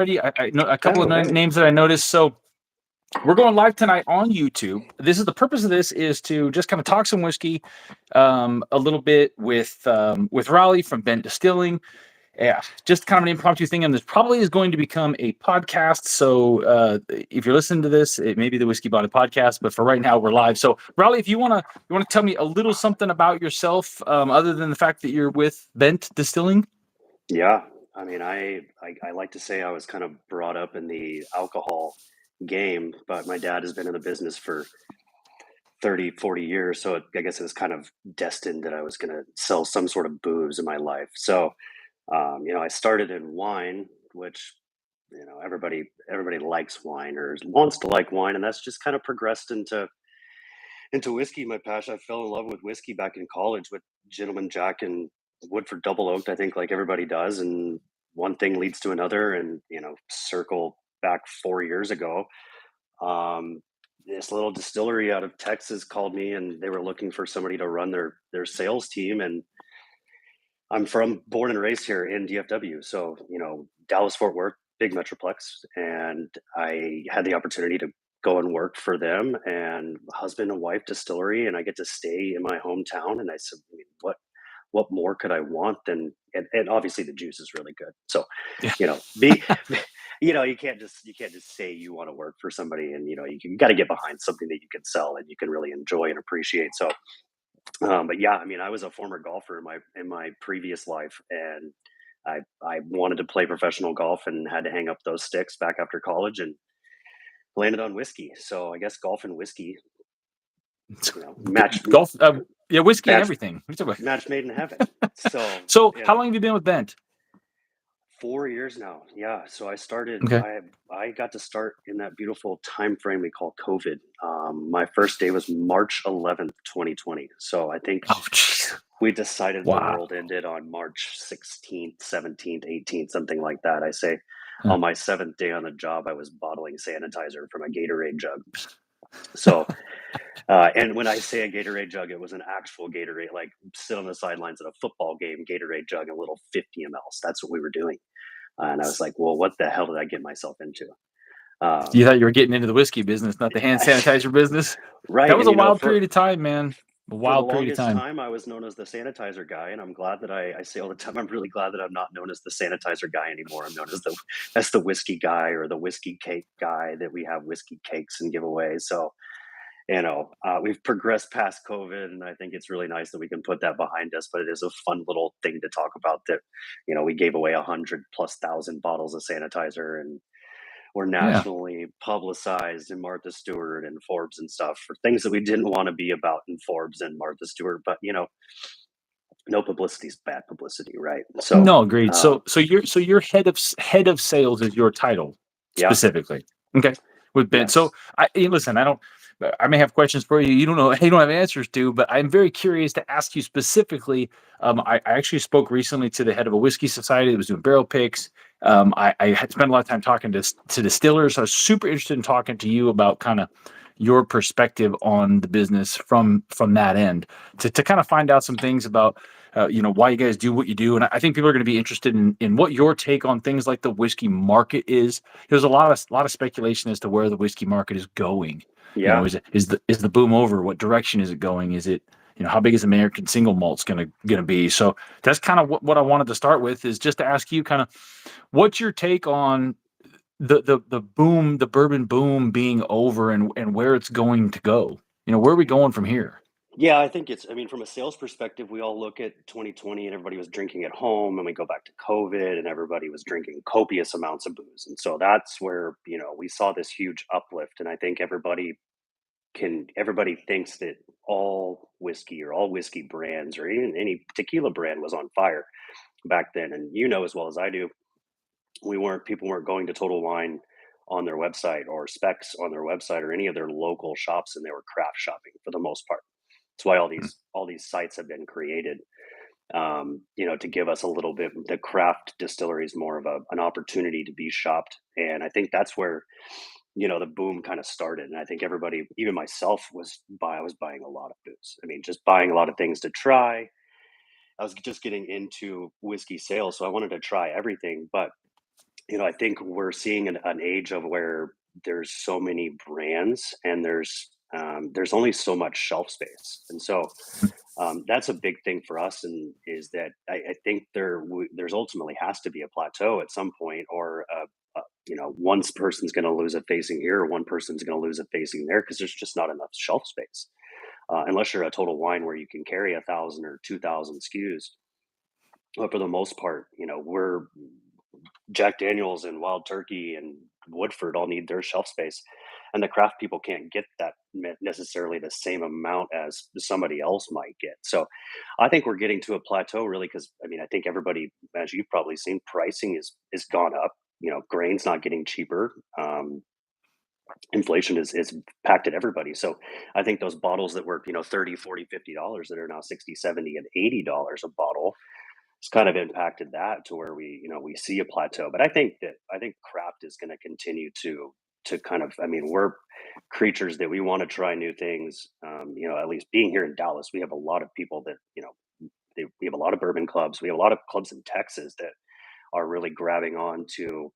already. I know a couple of Oh, hey. names that I noticed. So we're going live tonight on YouTube. This is the purpose of this is to just kind of talk some whiskey, a little bit with Raleigh from Bendt Distilling. Yeah, just kind of an impromptu thing, and this probably is going to become a podcast. So if you're listening to this, it may be the Whiskey Bottle podcast, but for right now, we're live. So Raleigh, if you wanna tell me a little something about yourself, other than the fact that you're with Bendt Distilling. Yeah. I mean, I like to say I was kind of brought up in the alcohol game, but my dad has been in the business for 30, 40 years. So I guess it was kind of destined that I was going to sell some sort of booze in my life. So, I started in wine, which, everybody likes wine or wants to like wine. And that's just kind of progressed into whiskey. My passion, I fell in love with whiskey back in college with Gentleman Jack and Woodford Double Oaked, I think, like everybody does. And one thing leads to another. And, circle back 4 years ago, this little distillery out of Texas called me and they were looking for somebody to run their sales team. And I'm born and raised here in DFW. So, Dallas Fort Worth, big metroplex. And I had the opportunity to go and work for them and husband and wife distillery. And I get to stay in my hometown. And I said, I mean, what more could I want than, and obviously the juice is really good. So, Yeah. be, you can't just say you want to work for somebody and, you got to get behind something that you can sell and you can really enjoy and appreciate. So, but yeah, I mean, I was a former golfer in my previous life, and I wanted to play professional golf and had to hang up those sticks back after college and landed on whiskey. So I guess golf and whiskey, match Golf, yeah, whiskey and match everything. What are you talking match made in heaven. So about? So how long have you been with Bendt? 4 years now. Yeah. So I started. Okay. I got to start in that beautiful time frame we call COVID. My first day was March 11th, 2020. So I think Oh, jeez. we decided the Wow. world ended on March 16th, 17th, 18th, something like that. I say Huh. on my seventh day on the job, I was bottling sanitizer from a Gatorade jug. So, and when I say a Gatorade jug, it was an actual Gatorade, like sit on the sidelines at a football game, Gatorade jug, a little 50 mLs. That's what we were doing. And I was like, well, what the hell did I get myself into? You Um, thought you were getting into the whiskey business, not the hand sanitizer business. That right. was And, a wild for, period of time, man. A for the wild period of longest time. time, I was known as the sanitizer guy, and I'm glad that I say all the time, I'm really glad that I'm not known as the sanitizer guy anymore. I'm known as the whiskey guy or the whiskey cake guy that we have whiskey cakes and giveaways. So, we've progressed past COVID, and I think it's really nice that we can put that behind us. But it is a fun little thing to talk about that, we gave away 100,000+ bottles of sanitizer, and we're Yeah. nationally publicized in Martha Stewart and Forbes and stuff for things that we didn't want to be about in Forbes and Martha Stewart. But no publicity is bad publicity, right? So, No, agreed. uh, So you're head of sales is your title yeah, specifically. Okay. With Ben. yes, So listen, I may have questions for you. You don't know, you don't have answers to, but I'm very curious to ask you specifically. I actually spoke recently to the head of a whiskey society that was doing barrel picks. I had spent a lot of time talking to distillers. So I was super interested in talking to you about kind of your perspective on the business from that end to kind of find out some things about why you guys do what you do. And I think people are going to be interested in what your take on things like the whiskey market is. There's a lot of speculation as to where the whiskey market is going. yeah. Is the boom over? What direction is it going? Is it, how big is American single malts gonna be? So that's kind of what I wanted to start with, is just to ask you kind of what's your take on the boom, the bourbon boom being over, and where it's going to go. Where are we going from here? Yeah, I think I mean, from a sales perspective, we all look at 2020 and everybody was drinking at home, and we go back to COVID and everybody was drinking copious amounts of booze. And so that's where, we saw this huge uplift. And I think everybody thinks that all whiskey or all whiskey brands or even any tequila brand was on fire back then. And as well as I do, people weren't going to Total Wine on their website or Specs on their website or any of their local shops, and they were craft shopping for the most part. That's why all these sites have been created, to give us a little bit the craft distilleries more of an opportunity to be shopped. And I think that's where the boom kind of started. And I think everybody, even myself, I was buying a lot of booze. I mean, just buying a lot of things to try. I was just getting into whiskey sales, so I wanted to try everything. But I think we're seeing an age of where there's so many brands and there's only so much shelf space, and so that's a big thing for us, and is that I think there's ultimately has to be a plateau at some point, or one person's going to lose a facing here, or one person's going to lose a facing there, because there's just not enough shelf space. Unless you're a total wine where you can carry 1,000 or 2,000 SKUs, but for the most part, we're Jack Daniels and Wild Turkey and Woodford all need their shelf space, and the craft people can't get that necessarily the same amount as somebody else might get. So, I think we're getting to a plateau, really, because I mean, I think everybody, as you've probably seen, pricing is gone up. Grain's not getting cheaper. Inflation is impacted everybody. So, I think those bottles that were 30, 40, $50 that are now 60, 70, and $80 a bottle, it's kind of impacted that to where we see a plateau. But I think craft is going to continue to kind of, I mean, we're creatures that we want to try new things. At least being here in Dallas, we have a lot of people that we have a lot of bourbon clubs. We have a lot of clubs in Texas that are really grabbing on to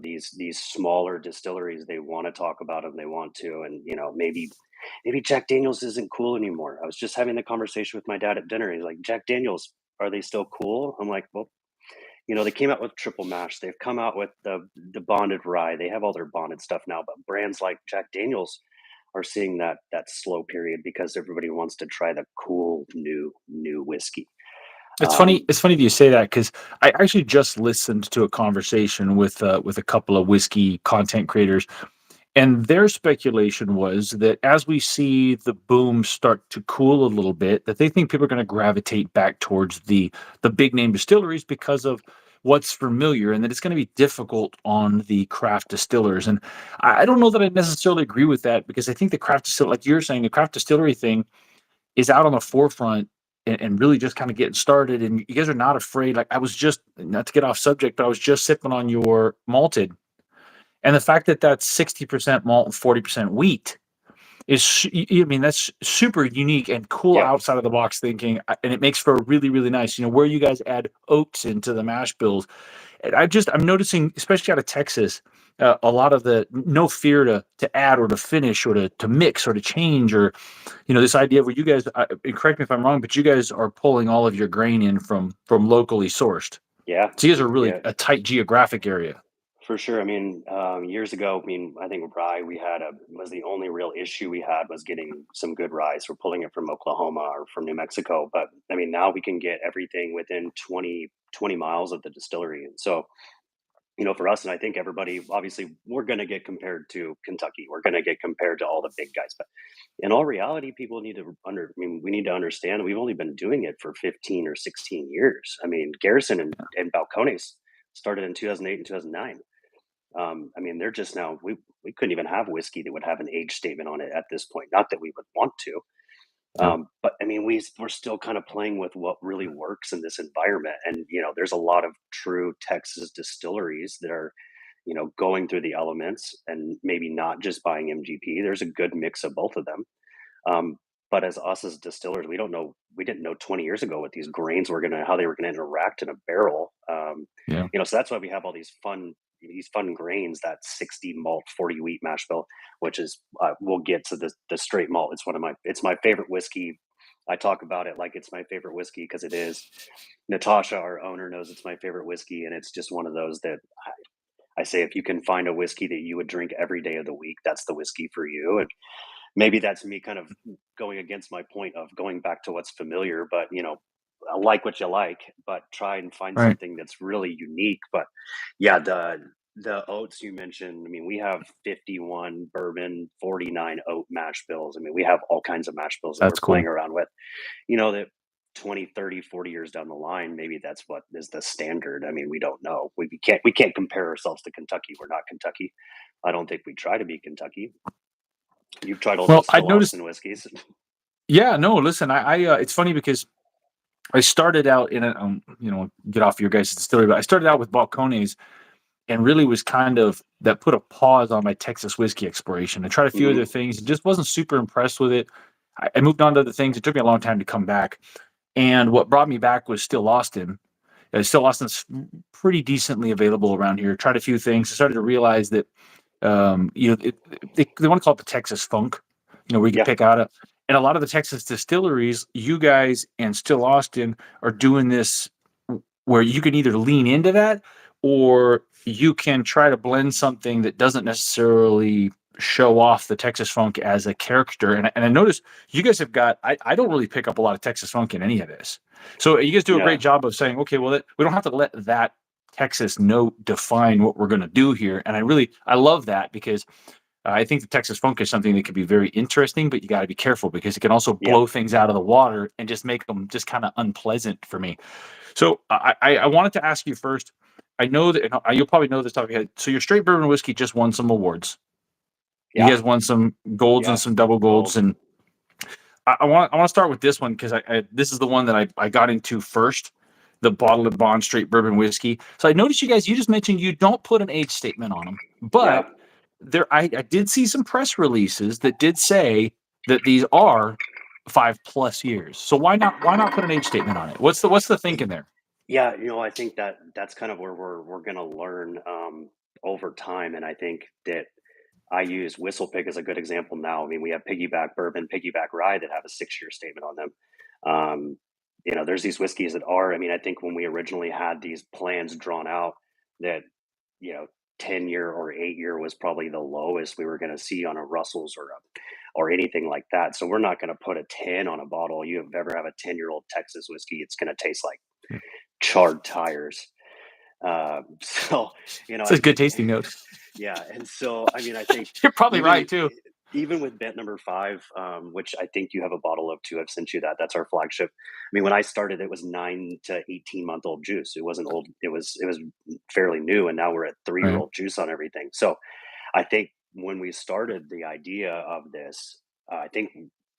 these smaller distilleries. They want to talk about them. They want to, and maybe Jack Daniels isn't cool anymore. I was just having the conversation with my dad at dinner. He's like, Jack Daniels, are they still cool? I'm like, well, they came out with triple mash. They've come out with the bonded rye. They have all their bonded stuff now. But brands like Jack Daniels are seeing that slow period because everybody wants to try the cool new whiskey. It's funny. Um, It's funny that you say that because I actually just listened to a conversation with a couple of whiskey content creators, and their speculation was that as we see the boom start to cool a little bit, that they think people are going to gravitate back towards the big name distilleries because of what's familiar, and that it's going to be difficult on the craft distillers. And I don't know that I necessarily agree with that because I think the craft distill, like you're saying, the craft distillery thing is out on the forefront and really just kind of getting started. And you guys are not afraid. Like I was just, not to get off subject, but I was just sipping on your malted, and the fact that that's 60% malt and 40% wheat I mean, that's super unique and cool yeah, outside of the box thinking, and it makes for a really, really nice, where you guys add oats into the mash bills. And I'm noticing, especially out of Texas, a lot of the no fear to add or to finish or to mix or to change, or this idea of where you guys, and correct me if I'm wrong, but you guys are pulling all of your grain in from locally sourced. yeah, So you guys are really yeah. a tight geographic area. For sure. I mean, years ago, I mean, I think rye was the only real issue we had was getting some good rye. So we're pulling it from Oklahoma or from New Mexico. But I mean, now we can get everything within 20 miles of the distillery. And so, for us, and I think everybody, obviously, we're going to get compared to Kentucky. We're going to get compared to all the big guys. But in all reality, people need to I mean, we need to understand we've only been doing it for 15 or 16 years. I mean, Garrison and Balcones started in 2008 and 2009. I mean, they're just now we couldn't even have whiskey that would have an age statement on it at this point. Not that we would want to, Yeah. but I mean, we're still kind of playing with what really works in this environment. And there's a lot of true Texas distilleries that are going through the elements and maybe not just buying MGP. There's a good mix of both of them. Um, but as us as distillers, we didn't know 20 years ago what these grains were how they were gonna interact in a barrel. Yeah. So that's why we have all these fun grains, that 60 malt, 40 wheat mash bill, which is we'll get to the straight malt. It's my favorite whiskey. I talk about it like it's my favorite whiskey because it is. Natasha, our owner, knows it's my favorite whiskey, and it's just one of those that I say if you can find a whiskey that you would drink every day of the week, that's the whiskey for you. And maybe that's me kind of going against my point of going back to what's familiar, but I like what you like, but try and find Right. something that's really unique. But yeah, the oats you mentioned, I mean, we have 51 bourbon, 49 oat mash bills. I mean, we have all kinds of mash bills that we're That's playing cool. around with. That 20, 30, 40 years down the line, maybe that's what is the standard. I mean, we don't know. We can't compare ourselves to Kentucky. We're not Kentucky. I don't think we try to be Kentucky. You've tried all Well, those I've Phil noticed. Austin whiskeys. Yeah, no, listen, it's funny because I started out in get off your guys' distillery, but I started out with balcones and really was kind of that put a pause on my Texas whiskey exploration. I tried a few other Mhm. things, and just wasn't super impressed with it. I moved on to other things. It took me a long time to come back. And what brought me back was still Austin. Still Austin's pretty decently available around here. Tried a few things. I started to realize that they want to call it the Texas Funk, where you can Yeah. pick out and a lot of the Texas distilleries, you guys and Still Austin are doing this where you can either lean into that or you can try to blend something that doesn't necessarily show off the Texas Funk as a character. And I noticed you guys have got, I don't really pick up a lot of Texas Funk in any of this. So you guys do a Yeah. great job of saying, okay, well, we don't have to let that Texas note define what we're going to do here. And I love that because I think the Texas Funk is something that could be very interesting, but you got to be careful because it can also Yeah. blow things out of the water and just make them just kind of unpleasant for me. So I wanted to ask you first. I know that you'll probably know this top of your head. So your straight bourbon whiskey just won some awards. You Yeah. guys won some golds Yeah. and some double golds, and I want to start with this one because this is the one that I got into first, the bottle of bond straight bourbon whiskey. So I noticed you just mentioned you don't put an age statement on them, but I did see some press releases that did say that these are 5+ years. So why not put an age statement on it? What's the thinking there? Yeah, I think that's kind of where we're gonna learn over time, and I think that I use Whistlepick as a good example now. I mean, we have Piggyback Bourbon, Piggyback Rye that have a 6-year statement on them. There's these whiskeys that are. I mean, I think when we originally had these plans drawn out, that you know, 10-year or 8-year was probably the lowest we were going to see on a Russell's or anything like that. So we're not going to put a 10 on a bottle. You ever have a 10-year-old Texas whiskey, it's going to taste like charred tires. So, It's I a good think, tasting note. yeah. And so, I mean, I think You're probably even, right too. even with Bent number 5, which I think you have a bottle of too. I've sent you that. That's our flagship. I mean, when I started, it was 9 to 18-month-old juice. It wasn't old. It was fairly new. And now we're at 3-year Right. old juice on everything. So I think when we started the idea of this, I think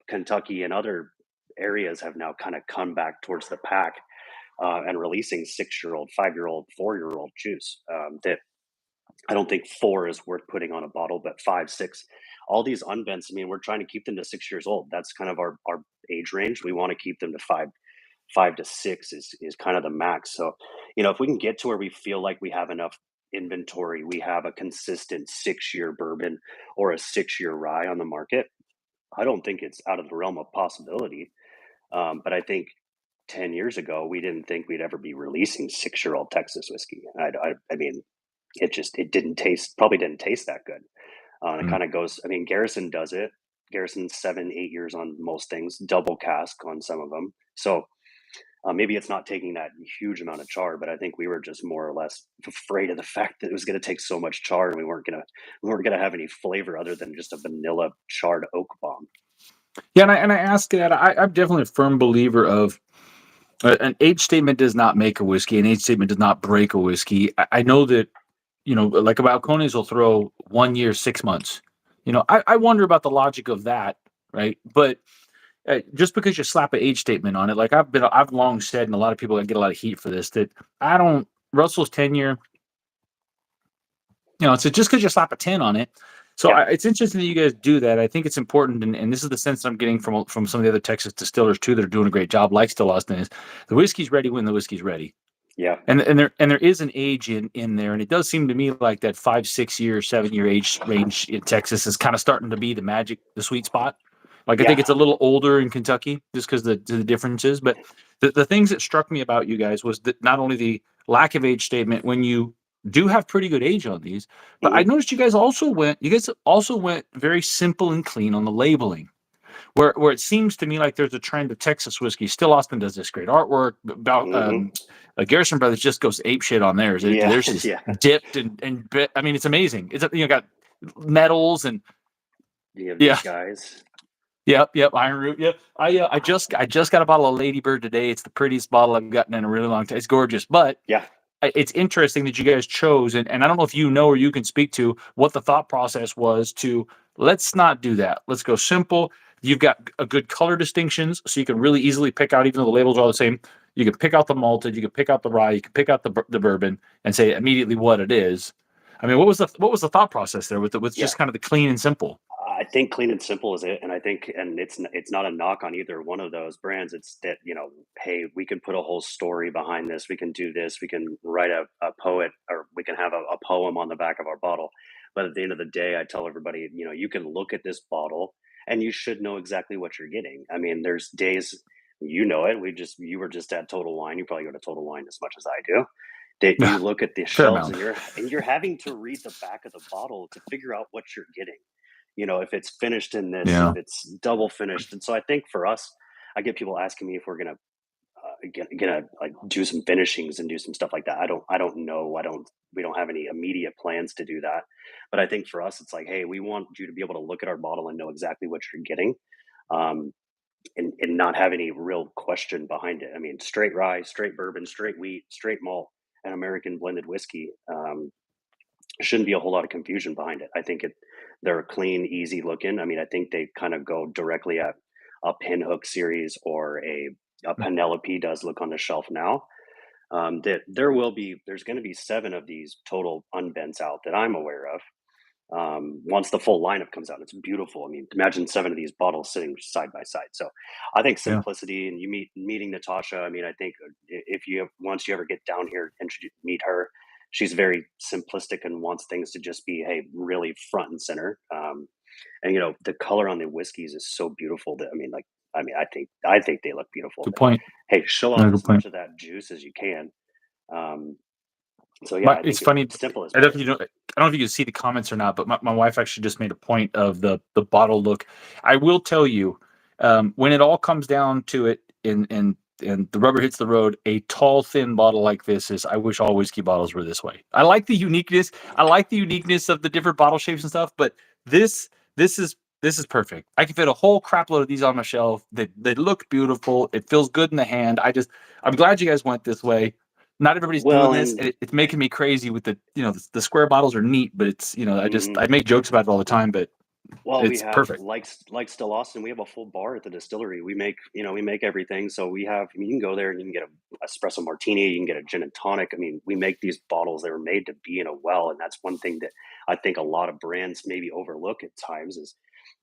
Kentucky and other areas have now kind of come back towards the pack and releasing 6-year-old, 5-year-old, 4-year-old juice. That I don't think 4 is worth putting on a bottle, but 5, 6, all these unbents. I mean, we're trying to keep them to 6 years old. That's kind of our age range. We want to keep them to 5 to 6 is kind of the max. So, if we can get to where we feel like we have enough inventory, we have a consistent 6-year bourbon or a 6-year rye on the market. I don't think it's out of the realm of possibility. But I think 10 years ago, we didn't think we'd ever be releasing 6-year-old Texas whiskey. I mean, probably didn't taste that good. And it Mm. kind of goes, I mean, Garrison does it. Garrison's 7, 8 years on most things, double cask on some of them. So maybe it's not taking that huge amount of char, but I think we were just more or less afraid of the fact that it was going to take so much char, and we weren't gonna have any flavor other than just a vanilla charred oak bomb. Yeah, and I ask that. I'm definitely a firm believer of an age statement does not make a whiskey. An age statement does not break a whiskey. I know that like Balcones will throw 1 year, 6 months. I wonder about the logic of that, right? But just because you slap an age statement on it, like I've long said, and a lot of people get a lot of heat for this, that I don't Russell's tenure. So just because you slap a 10 on it. So Yeah. it's interesting that you guys do that. I think it's important, and this is the sense that I'm getting from some of the other Texas distillers too that are doing a great job, like Still Austin, is the whiskey's ready when the whiskey's ready. Yeah. And there is an age in there, and it does seem to me like that 5, 6 year, 7-year age range in Texas is kind of starting to be the sweet spot. Like I think Yeah. it's a little older in Kentucky just because the differences. But the things that struck me about you guys was that not only the lack of age statement when you do have pretty good age on these, but I Mhm. noticed you guys also went very simple and clean on the labeling. Where it seems to me like there's a trend of Texas whiskey. Still Austin does this great artwork. About Mhm. Garrison Brothers just goes ape shit on theirs. Yeah. There's just Yeah. dipped and bit. I mean, it's amazing. It's got metals and You have yeah, these guys. yep, Iron Root. Yep. I just got a bottle of Ladybird today. It's the prettiest bottle I've gotten in a really long time. It's gorgeous, but Yeah. it's interesting that you guys chose, and I don't know if you know or you can speak to what the thought process was to let's not do that. Let's go simple. You've got a good color distinctions, so you can really easily pick out, even though the labels are all the same. You can pick out the malted, you can pick out the rye, you can pick out the bourbon, and say immediately what it is. I mean, what was the thought process there with Yeah. just kind of the clean and simple? I think clean and simple is it, and I think, and it's not a knock on either one of those brands. It's that, hey, we can put a whole story behind this. We can do this. We can write a poet, or we can have a poem on the back of our bottle. But at the end of the day, I tell everybody, you can look at this bottle and you should know exactly what you're getting. I mean, there's days, it. You were just at Total Wine. You probably go to Total Wine as much as I do. That you look at the Fair shelves amount. and you're having to read the back of the bottle to figure out what you're getting. If it's finished in this, if Yeah. it's double finished. And so I think for us, I get people asking me if we're gonna like do some finishings and do some stuff like that. I don't know. We don't have any immediate plans to do that. But I think for us, it's like, hey, we want you to be able to look at our bottle and know exactly what you're getting. Um, and not have any real question behind it. I mean, straight rye, straight bourbon, straight wheat, straight malt, and American blended whiskey. Shouldn't be a whole lot of confusion behind it. I think they're clean, easy looking. I mean, I think they kind of go directly at a Pinhook series, or a Penelope does look on the shelf now. That there's going to be 7 of these total unbents out that I'm aware of. Once the full lineup comes out, it's beautiful. I mean, imagine 7 of these bottles sitting side by side. So I think Yeah. simplicity, and meeting Natasha. I mean, I think if once you ever get down here and meet her, she's very simplistic and wants things to just be, hey, really front and center. And the color on the whiskeys is so beautiful that, I think they look beautiful. Good But point. hey, show No, off good as much point. of that juice as you can. Um, so yeah, But I it's think funny. simple is I don't know if better. you know. I don't know if you can see the comments or not, but my wife actually just made a point of the bottle look. I will tell you, when it all comes down to it, and the rubber hits the road, a tall, thin bottle like this is. I wish all whiskey bottles were this way. I like the uniqueness. I like the uniqueness of the different bottle shapes and stuff. But this this is perfect. I can fit a whole crap load of these on my shelf. They look beautiful. It feels good in the hand. I'm glad you guys went this way. Not everybody's doing Well, this, and and it's making me crazy with the square bottles are neat, but it's I mhm. make jokes about it all the time, but Well, we it's have, perfect. like Still Austin, we have a full bar at the distillery. We make everything. So we have, I mean, you can go there and you can get a espresso martini, you can get a gin and tonic. I mean, we make these bottles that are made to be in a well, and that's one thing that I think a lot of brands maybe overlook at times is,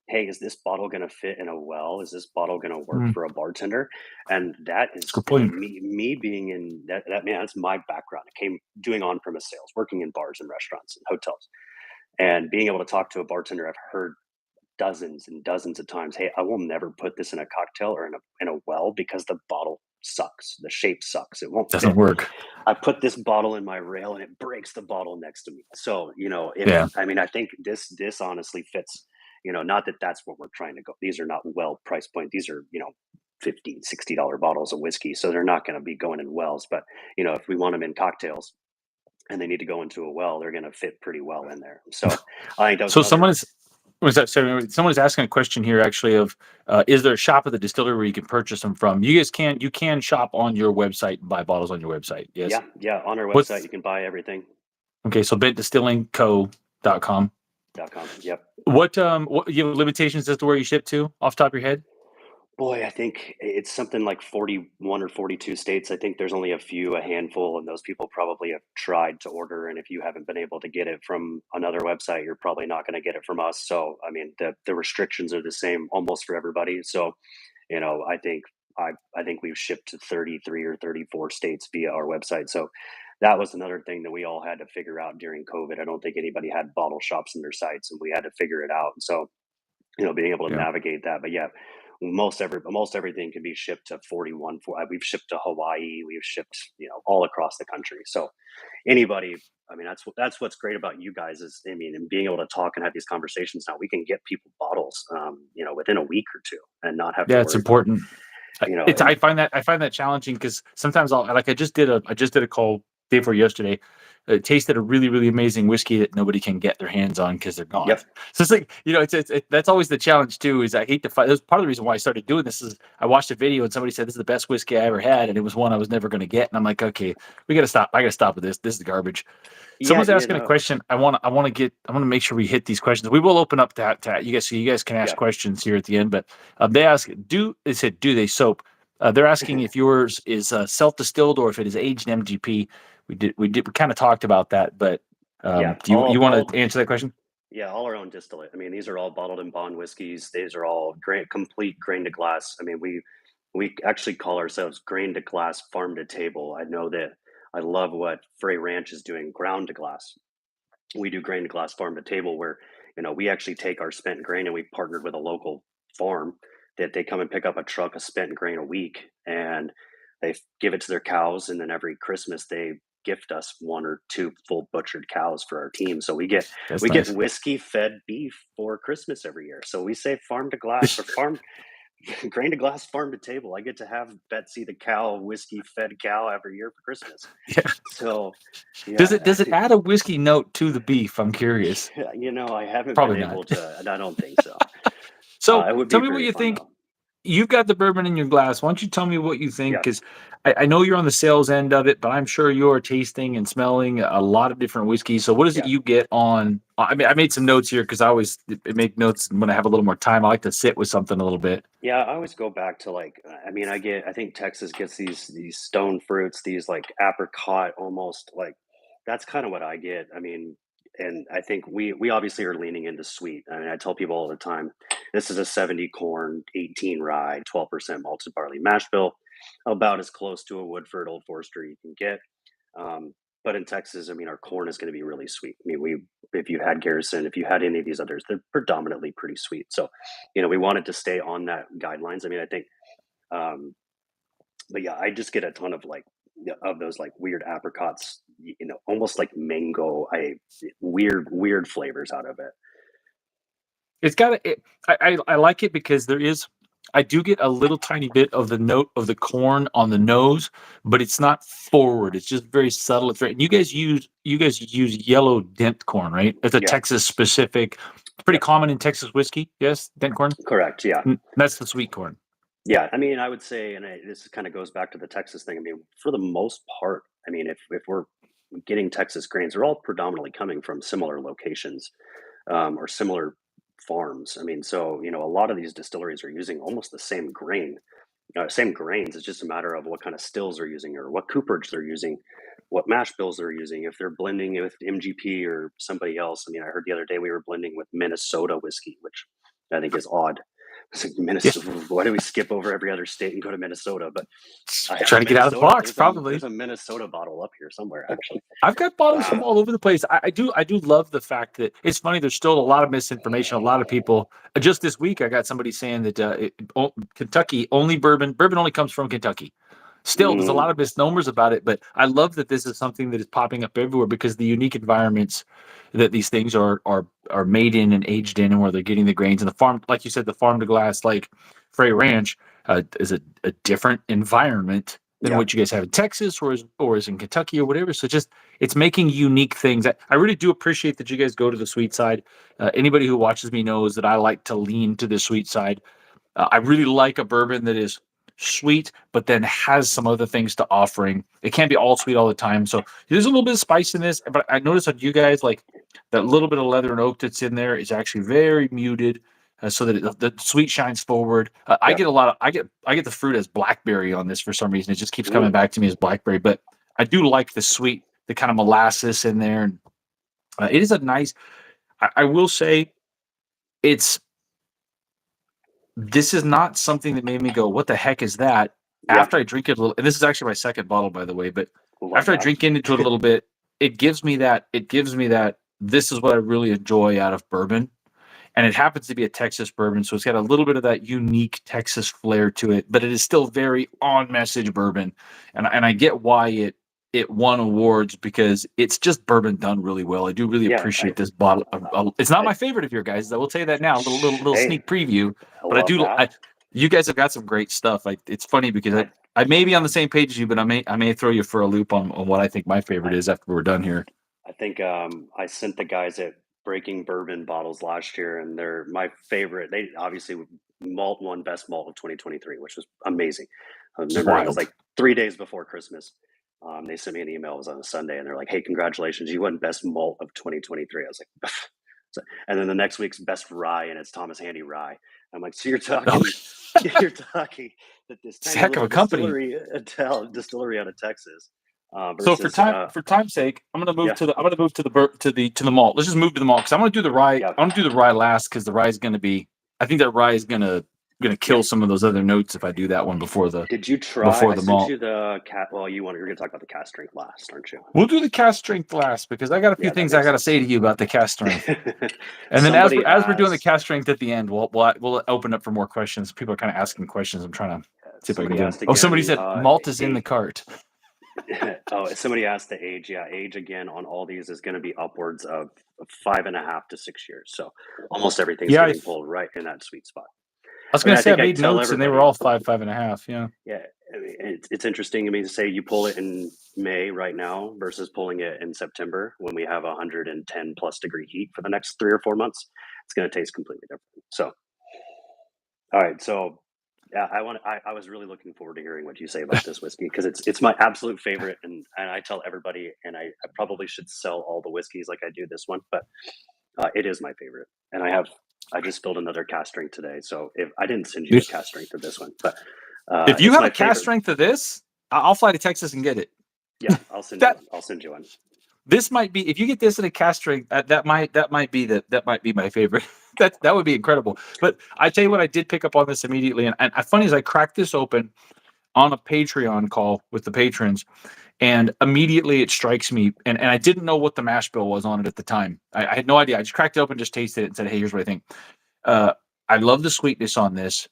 hey, is this bottle going to fit in a well? Is this bottle going to work Mm, for a bartender? And that that's a is, good point. me being in that man, that's my background. I came doing on-premise sales, working in bars and restaurants and hotels, and being able to talk to a bartender. I've heard dozens and dozens of times, "Hey, I will never put this in a cocktail or in a well because the bottle sucks. The shape sucks. It won't Doesn't fit. work. I put this bottle in my rail and it breaks the bottle next to me." So, if Yeah. I think this honestly fits, not that that's what we're trying to go. These are not well price point. These are, 50, $60 bottles of whiskey. So they're not going to be going in wells. But, if we want them in cocktails and they need to go into a well, they're going to fit pretty well in there. So I think that was So another. someone is asking a question here actually of is there a shop at the distillery where you can purchase them from? You can shop on your website and buy bottles on your website. Yes. Yeah, yeah. On our website, What's you can buy everything. okay? So bentdistillingco.com. .com. Yep. What you have limitations as to where you ship to off the top of your head? Boy, I think it's something like 41 or 42 states. I think there's only a handful, and those people probably have tried to order. And if you haven't been able to get it from another website, you're probably not going to get it from us. So, I mean, the restrictions are the same almost for everybody. So, I think we've shipped to 33 or 34 states via our website. So that was another thing that we all had to figure out during COVID. I don't think anybody had bottle shops in their sites, and we had to figure it out. And so, being able to Yeah. navigate that. But yeah, most everything can be shipped to 41. We've shipped to Hawaii. We've shipped, all across the country. So anybody, I mean, that's what's great about you guys is, I mean, and being able to talk and have these conversations now, we can get people bottles, within a week or two, and not have to Yeah, it's worry about, important. It's and I find that challenging because sometimes I just did a call day before yesterday. It tasted a really really amazing whiskey that nobody can get their hands on because they're gone. yep, So it's like that's always the challenge too. Is I hate to fight. That's part of the reason why I started doing this. Is I watched a video and somebody said this is the best whiskey I ever had, and it was one I was never going to get. And I'm like, okay, we got to stop. I got to stop with this. This is garbage. yeah, Someone's asking a question. I want to make sure we hit these questions. We will open up that you guys, so you guys can ask yeah, questions here at the end. But they said, do they soap? They're asking if yours is self distilled or if it is aged in MGP. We kind of talked about that, but yeah. do you want to answer that question? Yeah, all our own distillate. I mean, these are all bottled and bond whiskeys. These are all complete grain to glass. I mean, we actually call ourselves grain to glass, farm to table. I know that I love what Frey Ranch is doing, ground to glass. We do grain to glass, farm to table, where we actually take our spent grain and we partnered with a local farm that they come and pick up a truck of spent grain a week, and they give it to their cows, and then every Christmas they gift us one or two full butchered cows for our team. So we get That's we get nice. whiskey fed beef for Christmas every year. So we say farm to glass or farm grain to glass, farm to table. I get to have Betsy the cow, whiskey fed cow every year for Christmas. Yeah. So Does yeah, it add a whiskey note to the beef? I'm curious. I haven't been Probably able not. to, and I don't think so. So It would tell be me what very you fun think. though. You've got the bourbon in your glass. Why don't you tell me what you think? Yeah, Because I know you're on the sales end of it, but I'm sure you're tasting and smelling a lot of different whiskeys. So what is it yeah, you get on? I mean, I made some notes here because I always make notes when I have a little more time. I like to sit with something a little bit. yeah. I always go back to like, I mean, I think Texas gets these stone fruits, these like apricot, almost like that's kind of what I get. I mean, and I think we obviously are leaning into sweet. I mean, I tell people all the time, this is a 70 corn, 18 rye, 12% malted barley mash bill, about as close to a Woodford Old Forester you can get. But in Texas, I mean, our corn is going to be really sweet. I mean, if you had Garrison, if you had any of these others, they're predominantly pretty sweet. So, we wanted to stay on that guidelines. I mean, I think, um, but yeah, I just get a ton of like of those like weird apricots, almost like mango. Weird flavors out of it. It's got I like it because I do get a little tiny bit of the note of the corn on the nose, but it's not forward. It's just very subtle. It's very, and you guys use yellow dent corn, right? It's a Yeah. Texas specific, pretty Yep. common in Texas whiskey. Yes, dent corn. Correct. Yeah. That's the sweet corn. Yeah. I mean, I would say, and this kind of goes back to the Texas thing. I mean, for the most part, I mean, if we're getting Texas grains, they're all predominantly coming from similar locations, or similar farms. I mean, so a lot of these distilleries are using almost the same same grains. It's just a matter of what kind of stills they're using or what cooperage they're using, what mash bills they're using. If they're blending it with MGP or somebody else. I mean, I heard the other day we were blending with Minnesota whiskey, which I think is odd. It's like Yeah, Minnesota. Why do we skip over every other state and go to Minnesota? But I have a trying to get out of the Minnesota. box, There's probably. a Minnesota bottle up here somewhere, actually. I've got bottles from all over the place. I do love the fact that it's funny. There's still a lot of misinformation. A lot of people. Just this week, I got somebody saying that Kentucky only bourbon only comes from Kentucky. Still, there's a Mm, lot of misnomers about it, but I love that this is something that is popping up everywhere because the unique environments that these things are made in and aged in, and where they're getting the grains and the farm, like you said, the farm to glass, like Frey Ranch, is a different environment than yeah, what you guys have in Texas or is in Kentucky or whatever. So just it's making unique things. I really do appreciate that you guys go to the sweet side. Anybody who watches me knows that I like to lean to the sweet side. I really like a bourbon that is sweet, but then has some other things to offering. It can't be all sweet all the time. So there's a little bit of spice in this, but I noticed that you guys like that little bit of leather and oak that's in there is actually very muted. So that the sweet shines forward. I yeah. get a lot of I get the fruit as blackberry on this for some reason. It just keeps coming Mm, back to me as blackberry, but I do like the sweet, the kind of molasses in there. And it is a nice. I will say it's this is not something that made me go, "What the heck is that?" yeah, After I drink it a little, and this is actually my second bottle, by the way, but love after I that. drink into it a little bit, it gives me that this is what I really enjoy out of bourbon. And it happens to be a Texas bourbon, so it's got a little bit of that unique Texas flair to it, but it is still very on message bourbon. And I get why it won awards because it's just bourbon done really well. I do really Yeah, appreciate this bottle. It's not I, my favorite of your guys. I will tell you that now. A little hey, sneak preview, I but I love do. that. You guys have got some great stuff. It's funny because I, I may be on the same page as you, but I may throw you for a loop on what I think my favorite I, is after we're done here. I think I sent the guys at Breaking Bourbon bottles last year, and they're my favorite. They obviously malt won best malt of 2023, which was amazing. I It's remember it was wild. like 3 days before Christmas. They sent me an email. It was on a Sunday, and they're like, "Hey, congratulations! You won best malt of 2023." I was like, and then the next week's best rye, and it's Thomas Handy rye. I'm like, so you're Oh, talking, you're talking that this it's a tiny heck of little a company. distillery out of Texas. So versus for time's sake, I'm gonna move yeah, to the malt. Let's just move to the malt because I'm gonna do the rye. yeah, I'm gonna do the rye last because the rye is gonna be. I think that rye is gonna yeah. kill some of those other notes if I do that one Did you try? I the sent malt. you the cat. Well, you're going to talk about the cast strength last, aren't you? We'll do the cast strength last because I got a few Yeah, that things I makes got to sense. say to you about the cast strength. And then Somebody as we're doing the asked. cast strength at the end, we'll open up for more questions. People are kind of asking questions. I'm trying to see if I can Somebody get them. asked Oh, somebody again. said malt is in the Age. cart. Oh, somebody asked the age. Yeah, age again on all these is going to be upwards of 5.5 to 6 years. So almost everything's Yeah, getting pulled right in that sweet spot. I was I mean, gonna I say I think I made tell notes and they were everybody. all 5.5. Yeah. Yeah, I mean, it's interesting to me to say you pull it in May right now versus pulling it in September when we have 110 plus degree heat for the next 3 or 4 months. It's going to taste completely different. So, all right. So, yeah, I was really looking forward to hearing what you say about this whiskey because it's my absolute favorite, and I tell everybody, and I probably should sell all the whiskeys like I do this one, but it is my favorite, and I just filled another cast strength today. So if I didn't send you a cast strength of this one, but If you it's have a my cast favorite. strength of this, I'll fly to Texas and get it. Yeah, I'll send you That one. I'll send you one. this might be if you get this in a cast strength, that might be my favorite. That would be incredible. But I tell you what, I did pick up on this immediately, and funny as I cracked this open on a Patreon call with the patrons, and immediately it strikes me, and I didn't know what the mash bill was on it at the time. I had no idea. I just cracked it open, just tasted it, and said, "Hey, here's what I think." Uh, I love the sweetness on this.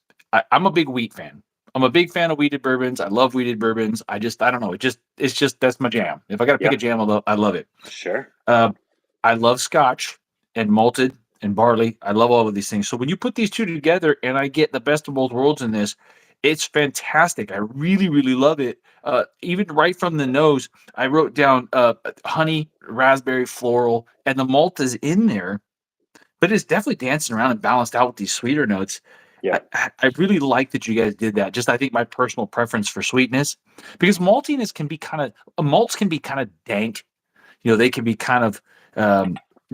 I'm a big wheat fan. I'm a big fan of wheated bourbons. I love wheated bourbons. I don't know. It's just that's my jam. If I got to pick Yeah, a jam, I love it. sure. Uh, I love Scotch and malted and barley. I love all of these things. So when you put these two together, and I get the best of both worlds in this, it's fantastic. I really, really love it. Even right from the nose, I wrote down honey, raspberry, floral, and the malt is in there, but it's definitely dancing around and balanced out with these sweeter notes. Yeah, I really like that you guys did that. Just I think my personal preference for sweetness, because maltiness can be malts can be kind of dank. They can be kind of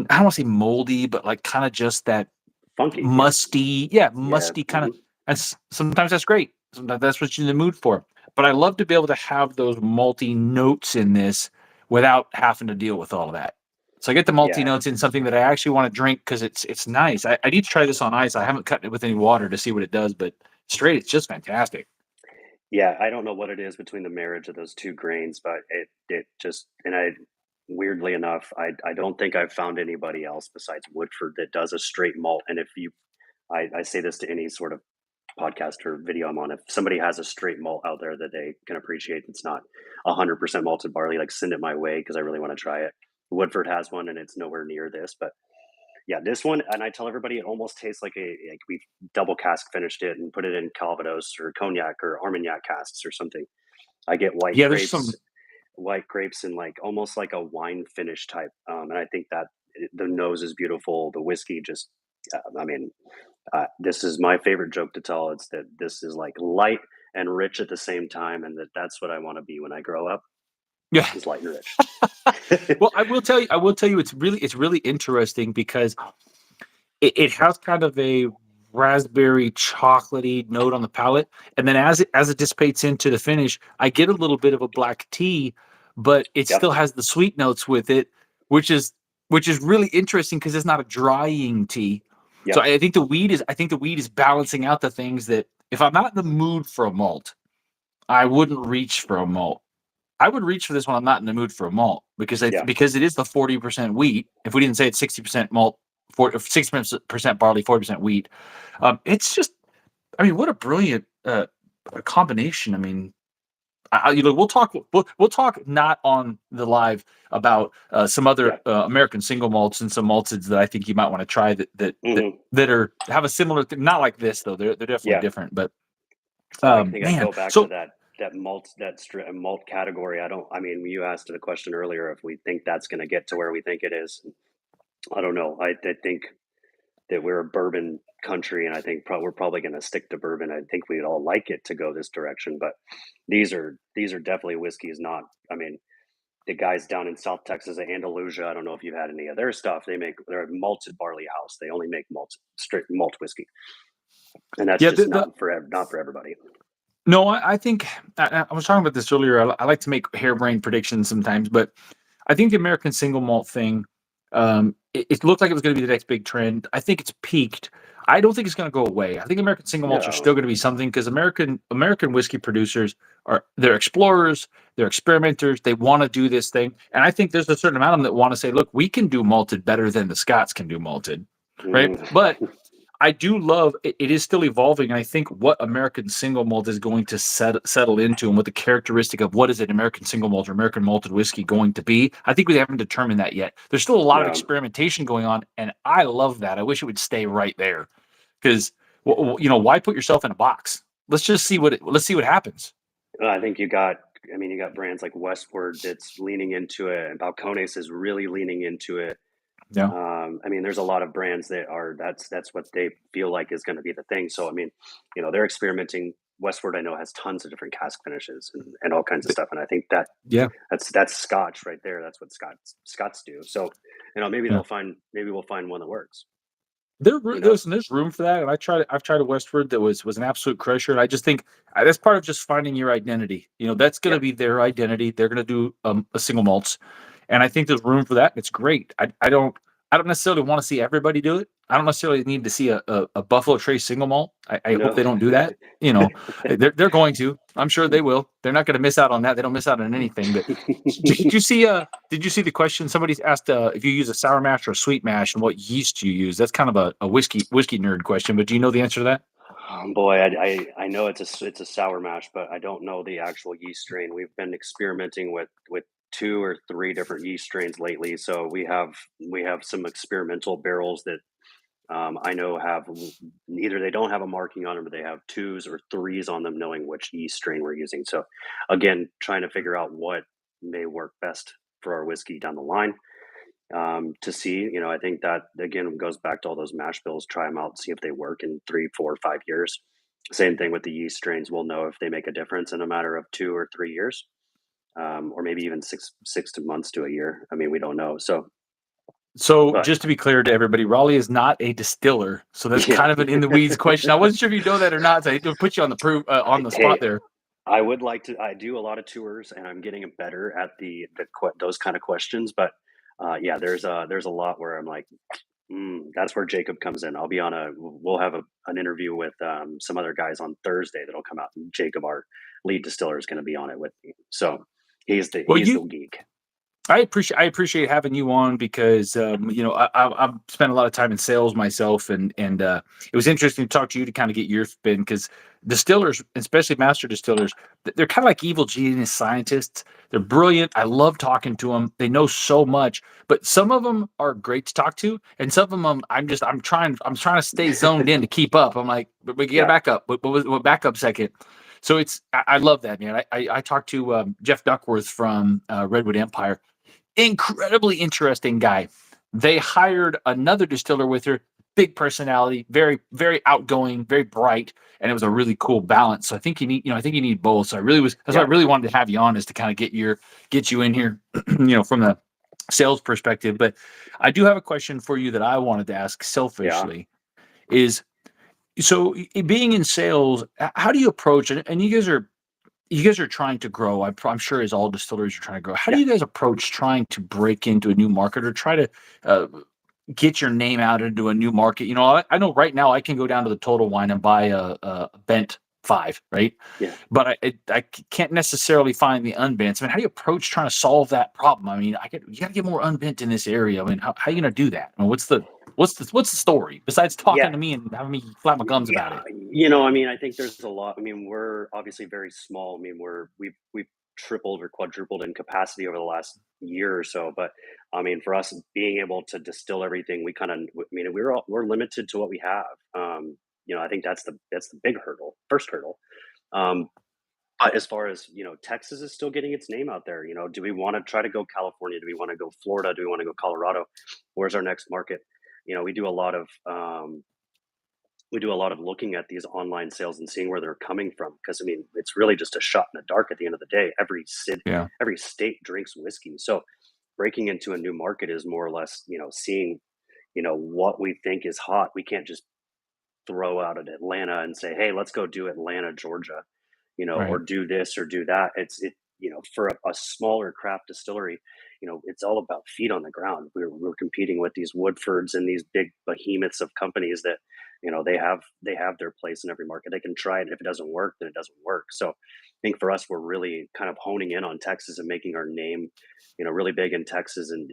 I don't want to say moldy, but like kind of just that funky. Yeah, musty, yeah. musty kind of. And sometimes that's great. Sometimes that's what you're in the mood for. But I love to be able to have those malty notes in this without having to deal with all of that. So I get the malty Yeah, notes in something that I actually want to drink because it's nice. I need to try this on ice. I haven't cut it with any water to see what it does, but straight, it's just fantastic. yeah. I don't know what it is between the marriage of those two grains, but it just and I weirdly enough, I don't think I've found anybody else besides Woodford that does a straight malt. And if you, I say this to any sort of podcast or video I'm on, if somebody has a straight malt out there that they can appreciate, it's not 100% malted barley, like send it my way because I really want to try it. Woodford has one, and it's nowhere near this, but yeah, this one, and I tell everybody it almost tastes like we've double cask finished it and put it in Calvados or cognac or Armagnac casks or something. I get Yeah, there's some. white grapes and like almost like a wine finish type. And I think that the nose is beautiful. The whiskey just, I mean, this is my favorite joke to tell. It's that this is like light and rich at the same time, and that's what I want to be when I grow up. Yeah. Is light and rich. Well, I will tell you, it's really interesting because it has kind of a raspberry chocolatey note on the palate, and then as it dissipates into the finish, I get a little bit of a black tea, but it Yep. still has the sweet notes with it, which is which is really interesting because it's not a drying tea. So Yep. I think the weed is balancing out the things that if I'm not in the mood for a malt, I wouldn't reach for a malt. I would reach for this when I'm not in the mood for a malt Yeah. because it is the 40% wheat. If we didn't say it's 60% malt, 60% barley, 40% wheat. It's just, I mean, what a brilliant combination. I mean, we'll talk not on the live about some Yeah. other American single malts and some malted that I think you might want to try Hmm. that are have a similar thing. Not like this though. They're definitely Yeah. different. But I think I man, go back to so that malt category. I don't. I mean, you asked the question earlier if we think that's going to get to where we think it is. I don't know. I think that we're a bourbon country, and I think we're probably going to stick to bourbon. I think we'd all like it to go this direction, but these are definitely whiskeys. Not. I mean, the guys down in South Texas at Andalusia. I don't know if you've had any of their stuff. They're a malted barley house. They only make straight malt whiskey, and that's yeah, just not for everybody. No, I think I was talking about this earlier. I like to make harebrained predictions sometimes, but I think the American single malt thing, it looked like it was going to be the next big trend. I think it's peaked. I don't think it's going to go away. I think American single malts are No, still going to be something because American whiskey producers they're explorers, they're experimenters. They want to do this thing, and I think there's a certain amount of them that want to say, look, we can do malted better than the Scots can do malted, right? mm, But I do love it, it is still evolving, and I think what American single malt is going to settle into, and what the characteristic of what is an American single malt or American malted whiskey going to be. I think we haven't determined that yet. There's still a lot of no. experimentation going on, and I love that. I wish it would stay right there because why put yourself in a box? Let's see what happens. I think you got. I mean, you got brands like Westward that's leaning into it, and Balcones is really leaning into it. Yeah, I mean, there's a lot of brands that are that's what they feel like is going to be the thing. So I mean, they're experimenting. Westward, I know, has tons of different cask finishes and all kinds of stuff, and I think that yeah, that's Scotch right there. That's what Scots do. So maybe yeah. maybe we'll find one that works. You know, Listen, there's room for that, and I've tried a Westward that was an absolute crusher, and I just think that's part of just finding your identity. That's going to yep, be their identity. They're going to do a single malts, and I think there's room for that. It's great. I don't necessarily want to see everybody do it. I don't necessarily need to see a Buffalo Trace single malt. I hope no, they don't do that. They're going to. I'm sure they will. They're not going to miss out on that. They don't miss out on anything. But did you see the question? Somebody asked if you use a sour mash or a sweet mash and what yeast you use. That's kind of a whiskey nerd question, but do you know the answer to that? boy, I know it's a sour mash, but I don't know the actual yeast strain. We've been experimenting with two or three different yeast strains lately, so we have some experimental barrels that I know have either they don't have a marking on them, but they have twos or threes on them, knowing which yeast strain we're using. So again, trying to figure out what may work best for our whiskey down the line. To see, I think that again goes back to all those mash bills. Try them out, see if they work in 3, 4, 5 years. Same thing with the yeast strains. We'll know if they make a difference in a matter of 2 or 3 years, or maybe even six to months to a year. I mean, we don't know. So, So but just to be clear to everybody, Raleigh is not a distiller. So that's yeah, kind of an in the weeds question. I wasn't sure if you know that or not. So I hate to put you on the on the spot hey, there. I would like to. I do a lot of tours, and I'm getting better at those kind of questions. But yeah, there's a lot where I'm like, that's where Jacob comes in. I'll be on a. We'll have an interview with some other guys on Thursday that'll come out. And Jacob, our lead distiller, is going to be on it with me. So Well, he's you the geek. I appreciate having you on because I've spent a lot of time in sales myself, and it was interesting to talk to you to kind of get your spin because distillers, especially master distillers, they're kind of like evil genius scientists. They're brilliant. I love talking to them. They know so much, but some of them are great to talk to, and some of them I'm trying to stay zoned in to keep up. I'm like, but we get Yeah, back up, but we'll back up second. So I love that, man. I talked to Jeff Duckworth from Redwood Empire, incredibly interesting guy. They hired another distiller with her, big personality, very, very outgoing, very bright, and it was a really cool balance. So I think you need both. So that's why I yeah, really wanted to have you on is to kind of get you in here, from the sales perspective. But I do have a question for you that I wanted to ask yeah, selfishly is so being in sales, how do you approach it? And you guys are trying to grow. I'm sure as all distilleries are trying to grow. How do yeah. you guys approach trying to break into a new market or try to uh, get your name out into a new market? I know right now I can go down to the Total Wine and buy a Bent 5, right? Yeah. But I can't necessarily find the unbents. I mean, how do you approach trying to solve that problem? I mean, you got to get more unbent in this area. I mean, how are you going to do that? I mean, what's the story besides talking Yeah. to me and having me flap my gums about Yeah. it? I mean, I think there's a lot. I mean, we're obviously very small. I mean, we've tripled or quadrupled in capacity over the last year or so. But I mean, for us being able to distill everything, we kind of, I mean, we're limited to what we have. I think that's the big hurdle, first hurdle. Um, but as far as Texas is still getting its name out there. Do we want to try to go California? Do we want to go Florida? Do we want to go Colorado? Where's our next market? We do a lot of looking at these online sales and seeing where they're coming from because I mean it's really just a shot in the dark at the end of the day. Yeah. Every state drinks whiskey, so breaking into a new market is more or less seeing what we think is hot. We can't just throw out at Atlanta and say, hey, let's go do Atlanta, Georgia. or Right. do this or do that. For a smaller craft distillery, it's all about feet on the ground. We're competing with these Woodfords and these big behemoths of companies that, they have their place in every market. They can try it. If it doesn't work, then it doesn't work. So I think for us, we're really kind of honing in on Texas and making our name, really big in Texas, and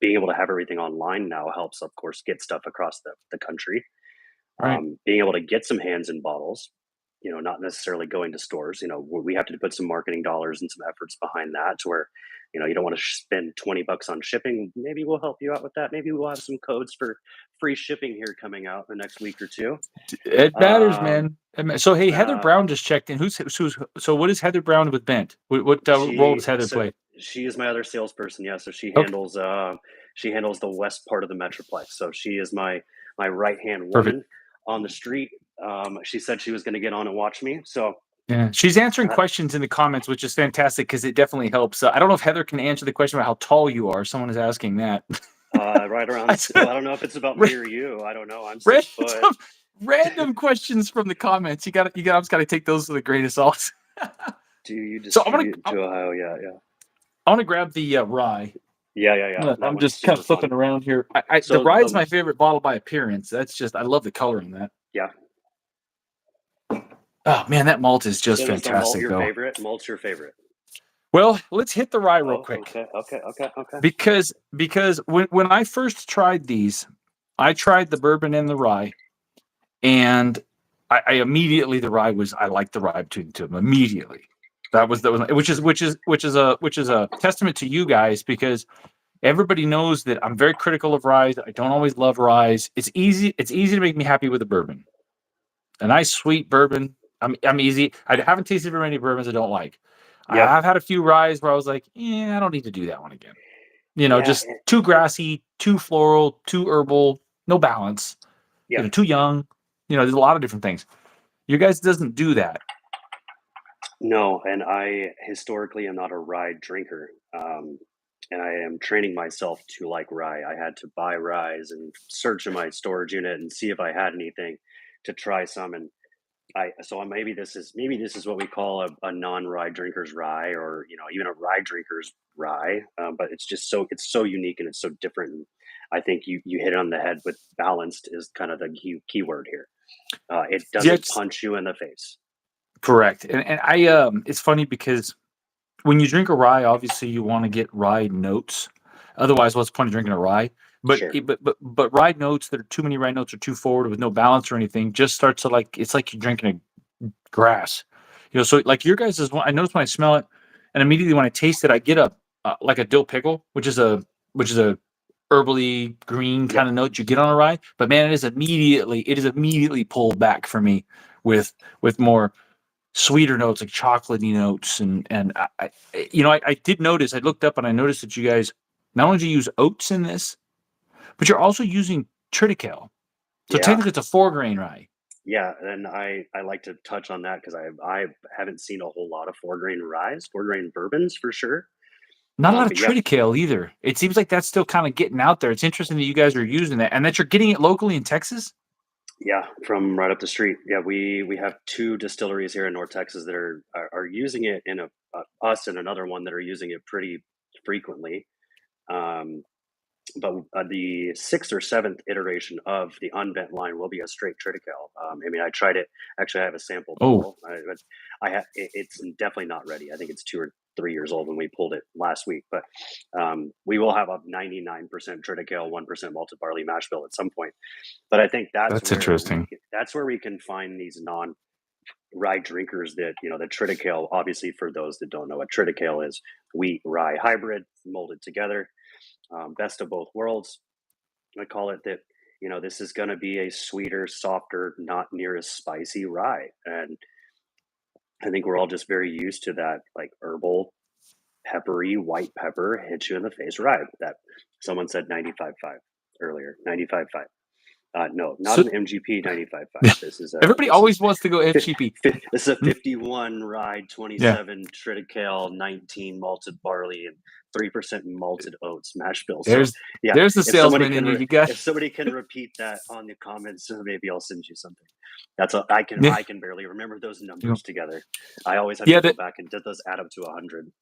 being able to have everything online now helps, of course, get stuff across the country. Right. Being able to get some hands in bottles, not necessarily going to stores. We have to put some marketing dollars and some efforts behind that, to where, you don't want to spend $20 on shipping. Maybe we'll help you out with that. Maybe we'll have some codes for free shipping here coming out in the next week or two. It matters, Um, man. So hey, Heather uh, Brown just checked in. Who's so what is Heather Brown with Bendt? What role does Heather so play? she is my other salesperson. Yeah. So Okay, she handles the west part of the Metroplex. So she is my right hand perfect. woman on the street. She said she was going to get on and watch me. So, Yeah, she's answering uh, questions in the comments, which is fantastic because it definitely helps. I don't know if Heather can answer the question about how tall you are. Someone is asking that. right I around, said, well, I don't know if it's about ra- me or you. I don't know. I'm 6 foot. random, random questions from the comments. You got. I've got to take those with a grain of salt. Do you So distribute to Ohio? Yeah, yeah, I want to grab the rye. yeah, yeah, yeah. That I'm one's just kind super of fun. flipping around here. The So rye is my favorite bottle by appearance. That's just I love the color in that. yeah. Oh man, that malt is just So is the malt fantastic your though. favorite? Malt's your favorite? Well, let's hit the rye real Oh, quick okay, okay, okay, okay. because when I first tried these, I tried the bourbon and the rye, and I immediately the rye was I liked the rye between the two of them immediately. That was which is a testament to you guys because everybody knows that I'm very critical of rye. I don't always love rye. It's easy to make me happy with a bourbon. A nice sweet bourbon. I'm easy. I haven't tasted very many bourbons I don't like. Yeah, I've had a few ryes where I was like, yeah, I don't need to do that one again. yeah, Just too grassy, too floral, too herbal, no balance. yeah. Too young. There's a lot of different things. You guys doesn't do that. No, and I historically am not a rye drinker. And I am training myself to like rye. I had to buy rye and search in my storage unit and see if I had anything to try some. And maybe this is what we call a non-rye drinker's rye, or even a rye drinker's rye. But it's so unique and it's so different. And I think you hit it on the head with balanced is kind of the key word here. It doesn't Yes, punch you in the face. correct. And it's funny because when you drink a rye, obviously you want to get rye notes. Otherwise, what's the point of drinking a rye? But Sure. rye notes that are too many rye notes or too forward with no balance or anything just starts to like it's like you're drinking a grass. So like your guys is one. I notice when I smell it, and immediately when I taste it, I get a like a dill pickle, which is a herbally green kind Yep. of note you get on a rye. But man, it is immediately pulled back for me with more sweeter notes like chocolatey notes and I did notice I looked up and I noticed that you guys not only do you use oats in this, but you're also using triticale. So Yeah. technically it's a 4 grain rye. Yeah, and I like to touch on that because I haven't seen a whole lot of four grain bourbons for sure. Not a lot of But yeah, triticale either. It seems like that's still kind of getting out there. It's interesting that you guys are using that and that you're getting it locally in Texas. yeah, from right up the street. Yeah, we have two distilleries here in North Texas that are using it in us and another one that are using it pretty frequently. Um, but the sixth or seventh iteration of the unbent line will be a straight Triticale. I mean, I tried it. Actually, I have a sample Oh, bottle. It's definitely not ready. I think it's 2 or 3 years old when we pulled it last week. But we will have a 99% Triticale, 1% malted barley mash bill at some point. But I think that's that's where interesting. we can find these non rye drinkers that the Triticale. Obviously, for those that don't know what Triticale is, wheat rye hybrid molded together, best of both worlds. I call it that. This is going to be a sweeter, softer, not near as spicy rye, and I think we're all just very used to that, like herbal, peppery, white pepper hits you in the face rye. That someone said 95.5 earlier, 95.5. No, not So an MGP 95.5. everybody always wants to go FGP. This is a 51 rye, Yeah, 27 Triticale, 19 malted barley, and 3% malted oats mash bill. So there's yeah, there's the salesman in you. You got if somebody can repeat that on the comments, maybe I'll send you something. That's all yeah, I can barely remember those numbers together. I always have to yeah. go back and did those add up to 100.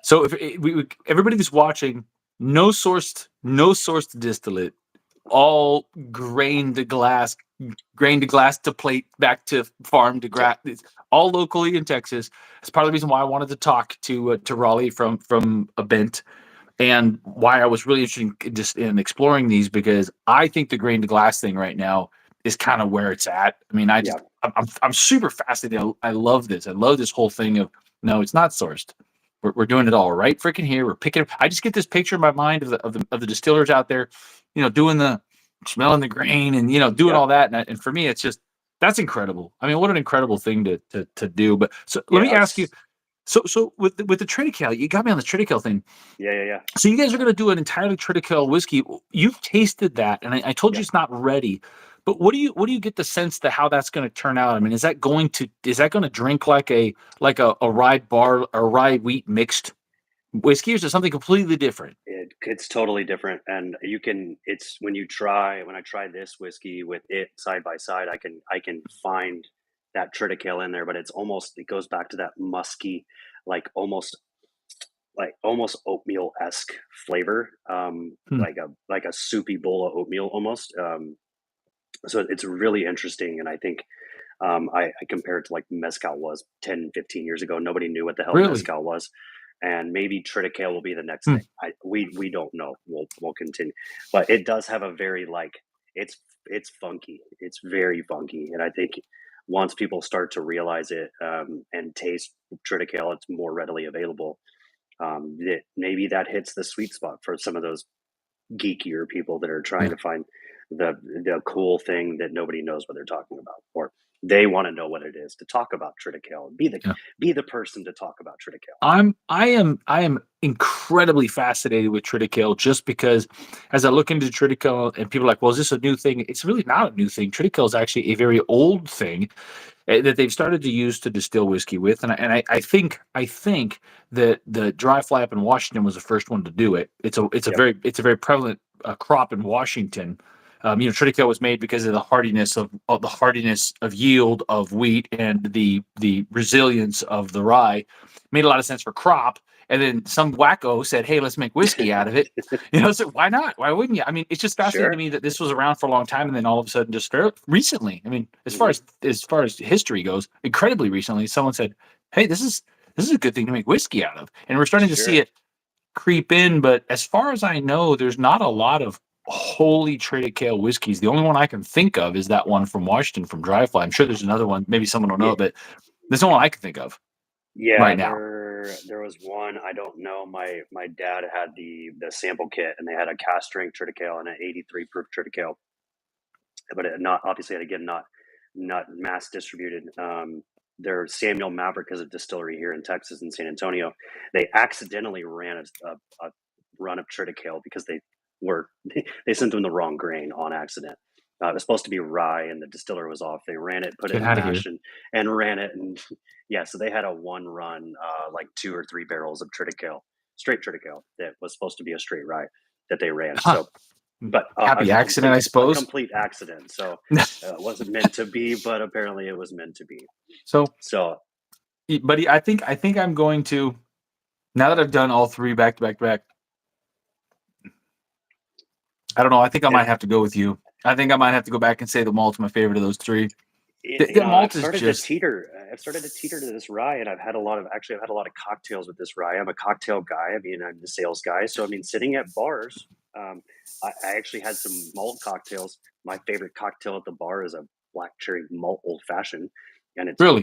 So if everybody who's watching, no sourced distillate, all grain to glass to plate, back to farm to Yep. grass. It's all locally in Texas. It's part of the reason why I wanted to talk to Raleigh from a Bendt, and why I was really interested in just in exploring these, because I think the grain to glass thing right now is kind of where it's at. I mean, Yeah. I'm super fascinated. I love this. I love this whole thing of, no, it's not sourced. We're doing it all right freaking here. We're picking. I just get this picture in my mind of the distillers out there, doing the smelling the grain and doing Yep. all that. And for me, it's just, that's incredible. I mean, what an incredible thing to do. But so let Yeah. me ask you. So with the Triticale, you got me on the Triticale thing. Yeah. So you guys are going to do an entirely Triticale whiskey. You've tasted that, and I told you Yep. it's not ready. But what do you get the sense that how that's going to turn out? I mean, is that going to drink like a rye wheat mixed whiskey, or is it something completely different? It's totally different, and it's when I try this whiskey with it side by side, I can find that Triticale in there, but it goes back to that musky, like almost oatmeal-esque flavor, Hmm. like a soupy bowl of oatmeal almost. So it's really interesting, and I think I compare it to like mezcal was 10, 15 years ago. Nobody knew what the hell Really? mezcal was, and maybe Triticale will be the next Hmm. thing. We don't know. We'll continue, but it does have a very it's it's funky. It's very funky, and I think once people start to realize it and taste Triticale, it's more readily available. That maybe that hits the sweet spot for some of those geekier people that are trying Yeah. to find the cool thing that nobody knows what they're talking about, or they want to know what it is to talk about Triticale and Yeah. be the person to talk about Triticale. I am incredibly fascinated with Triticale, just because as I look into Triticale and people are like, well, is this a new thing? It's really not a new thing. Triticale is actually a very old thing that they've started to use to distill whiskey with, and I think that the dry fly up in Washington was the first one to do it. Yep. It's a very prevalent crop in Washington. Triticale was made because of the hardiness of yield of wheat and the resilience of the rye. Made a lot of sense for crop. And then some wacko said, "Hey, let's make whiskey out of it." So why not? Why wouldn't you? I mean, it's just fascinating to Sure. me that this was around for a long time, and then all of a sudden, just recently. I mean, as far Hmm. as history goes, incredibly recently, someone said, "Hey, this is a good thing to make whiskey out of," and we're starting to see Sure. it creep in. But as far as I know, there's not a lot of holy Triticale whiskeys. The only one I can think of is that one from Washington from Dry Fly. I'm sure there's another one. Maybe someone will Yeah. know, but there's no one I can think of Yeah, right now. there was one, I don't know. My dad had the sample kit, and they had a cast strength Triticale and an 83 proof Triticale, but not obviously again not mass distributed. Their Samuel Maverick is a distillery here in Texas in San Antonio. They accidentally ran a run of Triticale because were they sent them the wrong grain on accident. It was supposed to be rye, and the distiller was off. They ran it, put it Get in out of mash, here. and ran it, and yeah. So they had a one run, like 2 or 3 barrels of Triticale, straight Triticale, that was supposed to be a straight rye that they ran. Huh. So, but Happy accident, I a suppose. complete accident. So it wasn't meant to be, but apparently it was meant to be. So, So buddy, I think I'm going to, now that I've done all three back to back to back. I don't know. I think I and might have to go with you. I think I might have to go back and say the malt's my favorite of those three. The I've malt is started to just teeter. I've started to teeter to this rye, and I've had a lot of cocktails with this rye. I'm a cocktail guy. I mean, I'm the sales guy, so I mean, sitting at bars, um, I actually had some malt cocktails. My favorite cocktail at the bar is a black cherry malt old fashioned, and really.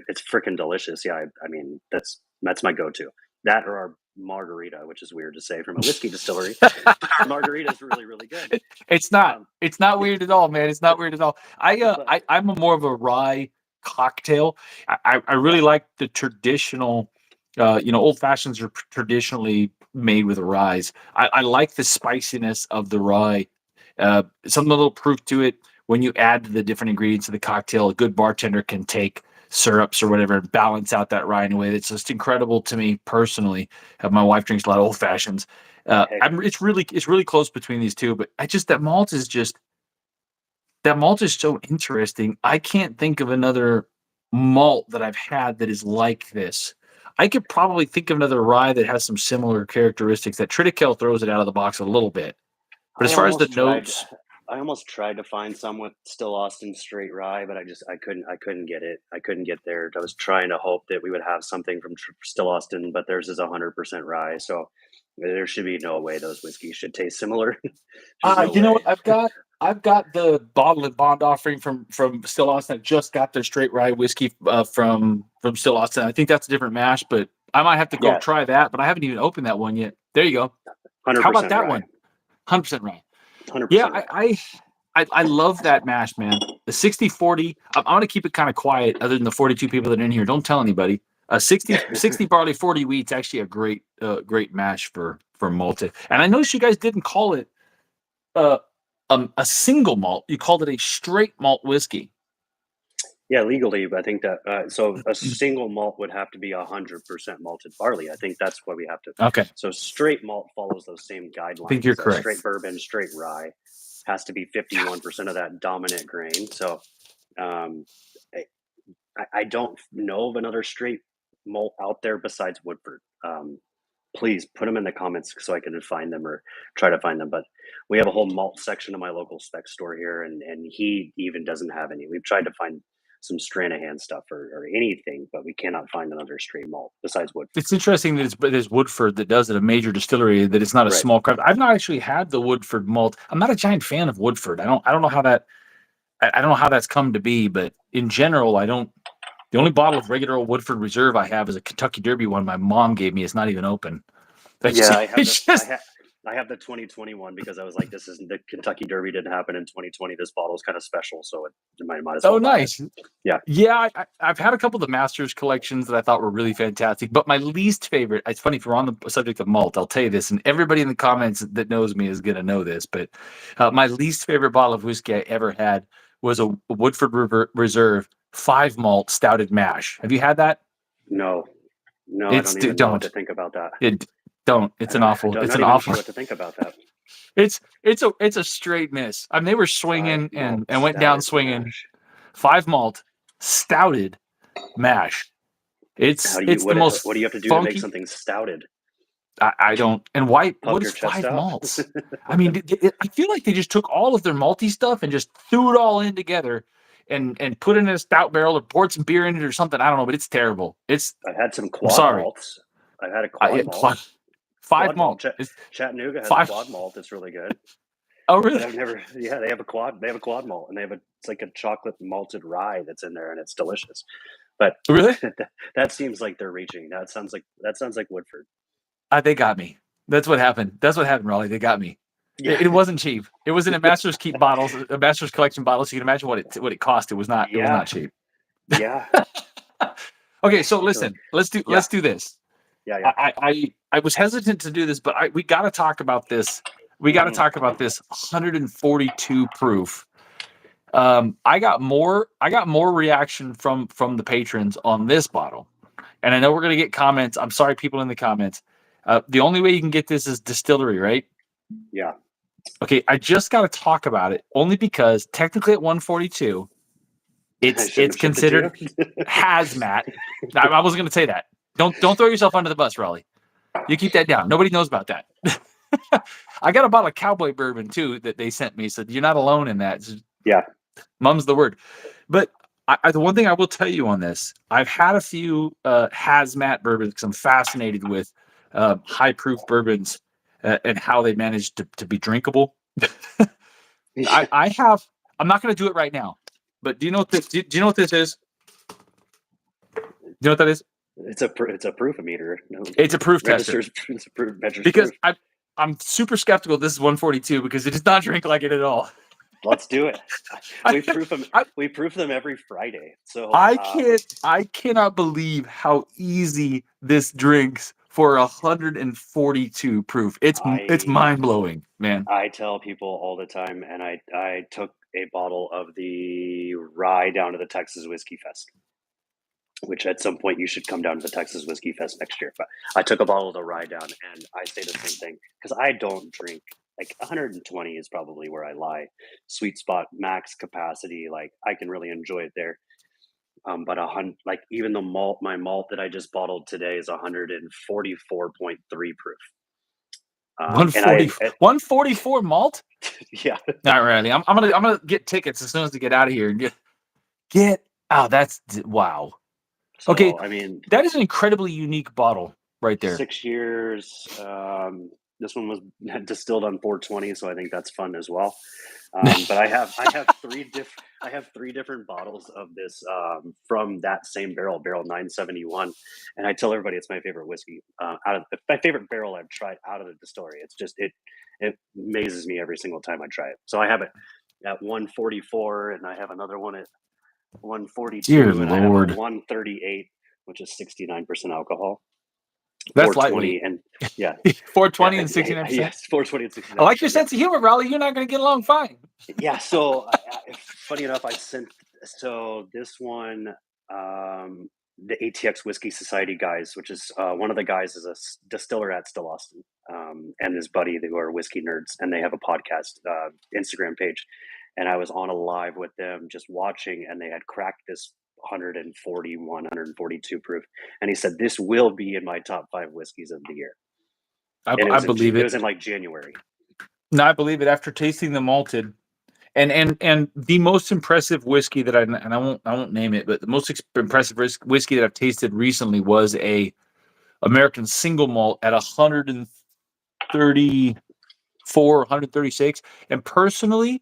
it's freaking delicious. Yeah, I mean, that's my go-to. That or our margarita, which is weird to say from a whiskey distillery, but our margarita is really really good. It's not. Um, It's not weird at all, man. It's not weird at all. but I'm a more of a rye cocktail. I yeah, really like the traditional. Old fashions are traditionally made with rye. I like the spiciness of the rye. Something a little proof to it. When you add the different ingredients to the cocktail, a good bartender can take syrups or whatever and balance out that rye in a way that's just incredible to me personally. My wife drinks a lot of old fashions. It's really close between these two, but that malt is so interesting. I can't think of another malt that I've had that is like this. I could probably think of another rye that has some similar characteristics. That Triticale throws it out of the box a little bit, but I as far as the almost tried. notes, I almost tried to find some with Still Austin straight rye, but I couldn't get it. I couldn't get there. I was trying to hope that we would have something from Still Austin, but theirs is 100% rye, so there should be no way those whiskeys should taste similar. There's no you know what? way. I've got the bottle and bond offering from Still Austin. I just got their straight rye whiskey from Still Austin. I think that's a different mash, but I might have to go Yeah, try that. But I haven't even opened that one yet. There you go. How about 100% that rye. one? 100% rye. Yeah, 100% rye. I love that mash, man. The 60-40. I'm going to keep it kind of quiet, other than the 42 people that are in here. Don't tell anybody. 60 barley, 40 wheat's actually a great mash for malted. And I noticed you guys didn't call it uh, a single malt. You called it a straight malt whiskey. Yeah, legally, I think that so a single malt would have to be 100% malted barley. I think that's what we have to. Okay, So straight malt follows those same I think you're guidelines. correct. Straight bourbon, straight rye has to be 51% of that dominant grain. So um, I, I don't know of another straight malt out there besides Woodford. Please put them in the comments so I can find them or try to find them. But we have a whole malt section of my local spec store here, and he even doesn't have any. We've tried to find some Stranahan stuff or anything, but we cannot find another straight malt besides Woodford. It's interesting that there's Woodford that does it, a major distillery, that it's not a Right. small craft. I've not actually had the Woodford malt. I'm not a giant fan of Woodford. I don't know how that I don't know how that's come to be, but in general, I don't. The only bottle of regular old Woodford Reserve I have is a Kentucky Derby one my mom gave me. It's not even open. Yeah, I have It's the just I have the 2021 because I was like, this is the Kentucky Derby didn't happen in 2020. This bottle is kind of special, so it might as oh well buy it. nice. Yeah. Yeah, I've had a couple of the Masters collections that I thought were really fantastic, but my least favorite. It's funny if we're on the subject of malt, I'll tell you this, and everybody in the comments that knows me is going to know this. But my least favorite bottle of whiskey I ever had was a Woodford Reserve 5 malt stouted mash. Have you had that? No, no, I It's don't even know what to don't think about that. it don't. I don't, I don't It's not an even awful. sure what to think about that. It's a straight miss. I mean, they were Five swinging malt and went down stouted swinging. mash. 5 malt stouted mash. How do you It's the most what do you have to do to make funky. something stouted? I don't. And why? Puff What is your chest 5 out? malts? I mean, I feel like they just took all of their malty stuff and just threw it all in together and put it in a stout barrel or poured some beer in it or something. I don't know, but it's terrible. I've had some I'm quad sorry. malts. I've had a quad malt. 5 Quad malt. malt. It's Chattanooga has a five. quad malt that's really good. Oh, But really? I've never. Yeah, they have a quad. They have a quad malt, and it's like a chocolate malted rye that's in there, and it's delicious. But Really? that seems like they're reaching. That sounds like Woodford. They got me. That's what happened. That's what happened, Raleigh. They got me. Yeah, It wasn't cheap. It was in a Master's Keep bottles, a Master's Collection bottle. So you can imagine what it cost. It was not. It was yeah, not cheap. yeah. Okay, so So listen. yeah, Let's do this. yeah, yeah. I was hesitant to do this, but we got to talk about this. We got to Mhm. talk about this 142 proof. I got more reaction from the patrons on this bottle, and I know we're gonna get comments. I'm sorry, people in the comments. The only way you can get this is Distillery, right? Yeah. Okay, I just got to talk about it only because technically at 142, I it's shouldn't have shipped it to considered you. hazmat. I wasn't going to say that. Don't throw yourself under the bus, Raleigh. You keep that down. Nobody knows about that. I got a bottle of cowboy bourbon too that they sent me, so you're not alone in that. Yeah. Mum's the word. But the one thing I will tell you on this, I've had a few hazmat bourbons because I'm fascinated with high proof bourbons and how they manage to be drinkable. I have. I'm not going to do it right now. But do you know what this? Do you know what this is? Do you know what that is? It's a proofometer. No, It's a proof tester registers. It's a measures because proof. I'm super skeptical. This is 142 because it does not drink like it at all. Let's do it. I, We proof them. I, We proof them every Friday. So I cannot believe how easy this drinks for 142 proof. It's I mind blowing, man. I tell people all the time, and I took a bottle of the rye down to the Texas Whiskey Fest, which at some point you should come down to the Texas Whiskey Fest next year. But I took a bottle of the rye down, and I say the same thing because I don't drink. Like 120 is probably where I lie. Sweet spot, max capacity. Like I can really enjoy it there. But like even my malt that I just bottled today is 144.3 proof. And 140, 144 malt? yeah, Not really. I'm gonna get tickets as soon as we get out of here and get. Oh, that's wow. Okay, so I mean, that is an incredibly unique bottle right there. 6 years. This one was distilled on 420, so I think that's fun as well. But I have three different bottles of this from that same barrel 971, and I tell everybody it's my favorite whiskey. My favorite barrel I've tried out of the distillery. It's just it amazes me every single time I try it. So I have it at 144, and I have another one at 142, Dear and I have a Lord, 138, which is 69% alcohol. that's 420 lightweight. and yeah, 420 and 69%. yes, 420 and I like your 69%. Yeah. sense of humor, Raleigh. You're not going to get along fine. Yeah, so funny enough, so this one, the ATX Whiskey Society guys, which is one of the guys is a distiller at Still Austin, and his buddy who are whiskey nerds, and they have a podcast, Instagram page, and I was on a live with them just watching, and they had cracked this 141, 142 proof, and he said this will be in my top 5 whiskeys of the year, and I believe it it. was in like January. No, I believe it after tasting the malted. And the most impressive whiskey that I won't name it, but the most impressive whiskey that I've tasted recently was a American single malt at 134, 136. And personally,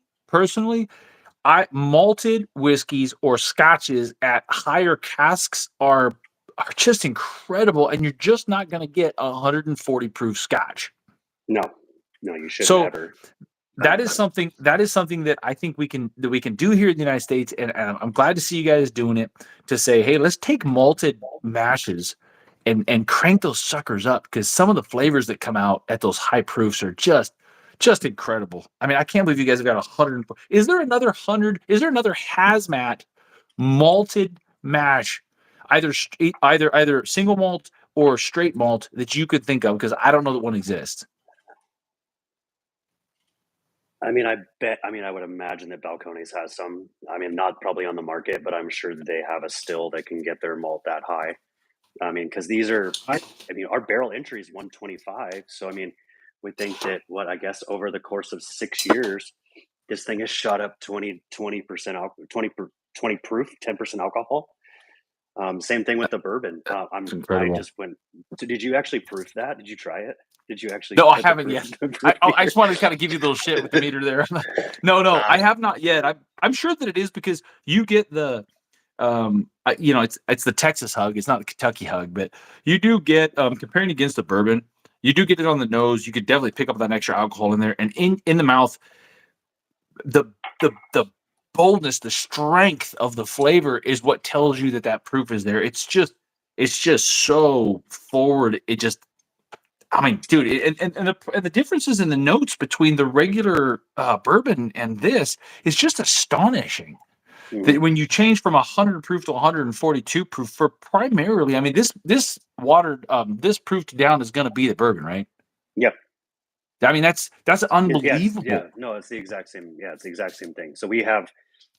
I malted whiskeys or scotches at higher casks are just incredible, and you're just not going to get a 140 proof scotch. No, you should So never. that is something that I think we can do here in the United States, and I'm glad to see you guys doing it. To say, hey, let's take malted mashes and crank those suckers up, because some of the flavors that come out at those high proofs are just incredible. I mean, I can't believe you guys have got 100. Is there another 100? Is there another Hazmat malted mash, either single malt or straight malt, that you could think of? Because I don't know that one exists. I mean, I would imagine that Balcones has some. I mean, not probably on the market, but I'm sure that they have a still that can get their malt that high. I mean, because our barrel entry is 125. So, I mean, we think that I guess over the course of 6 years, this thing has shot up 20% alcohol, 20 proof, 10% alcohol. Same thing with the bourbon. It's incredible. Did you actually proof that? Did you try it? Did you actually? No, I haven't yet. I just wanted to kind of give you a little shit with the meter there. No, I have not yet. I'm sure that it is, because you get the, it's the Texas hug. It's not the Kentucky hug, but you do get, comparing against the bourbon, you do get it on the nose. You could definitely pick up that extra alcohol in there, and in the mouth, the boldness, the strength of the flavor is what tells you that proof is there. It's just so forward. It just, I mean, dude, and the differences in the notes between the regular bourbon and this is just astonishing. Mm-hmm. That when you change from 100 proof to 142 proof, for primarily, I mean, this watered, this proofed down is going to be the bourbon, right? Yep. I mean, that's unbelievable. No, it's the exact same. Yeah, it's the exact same thing. So we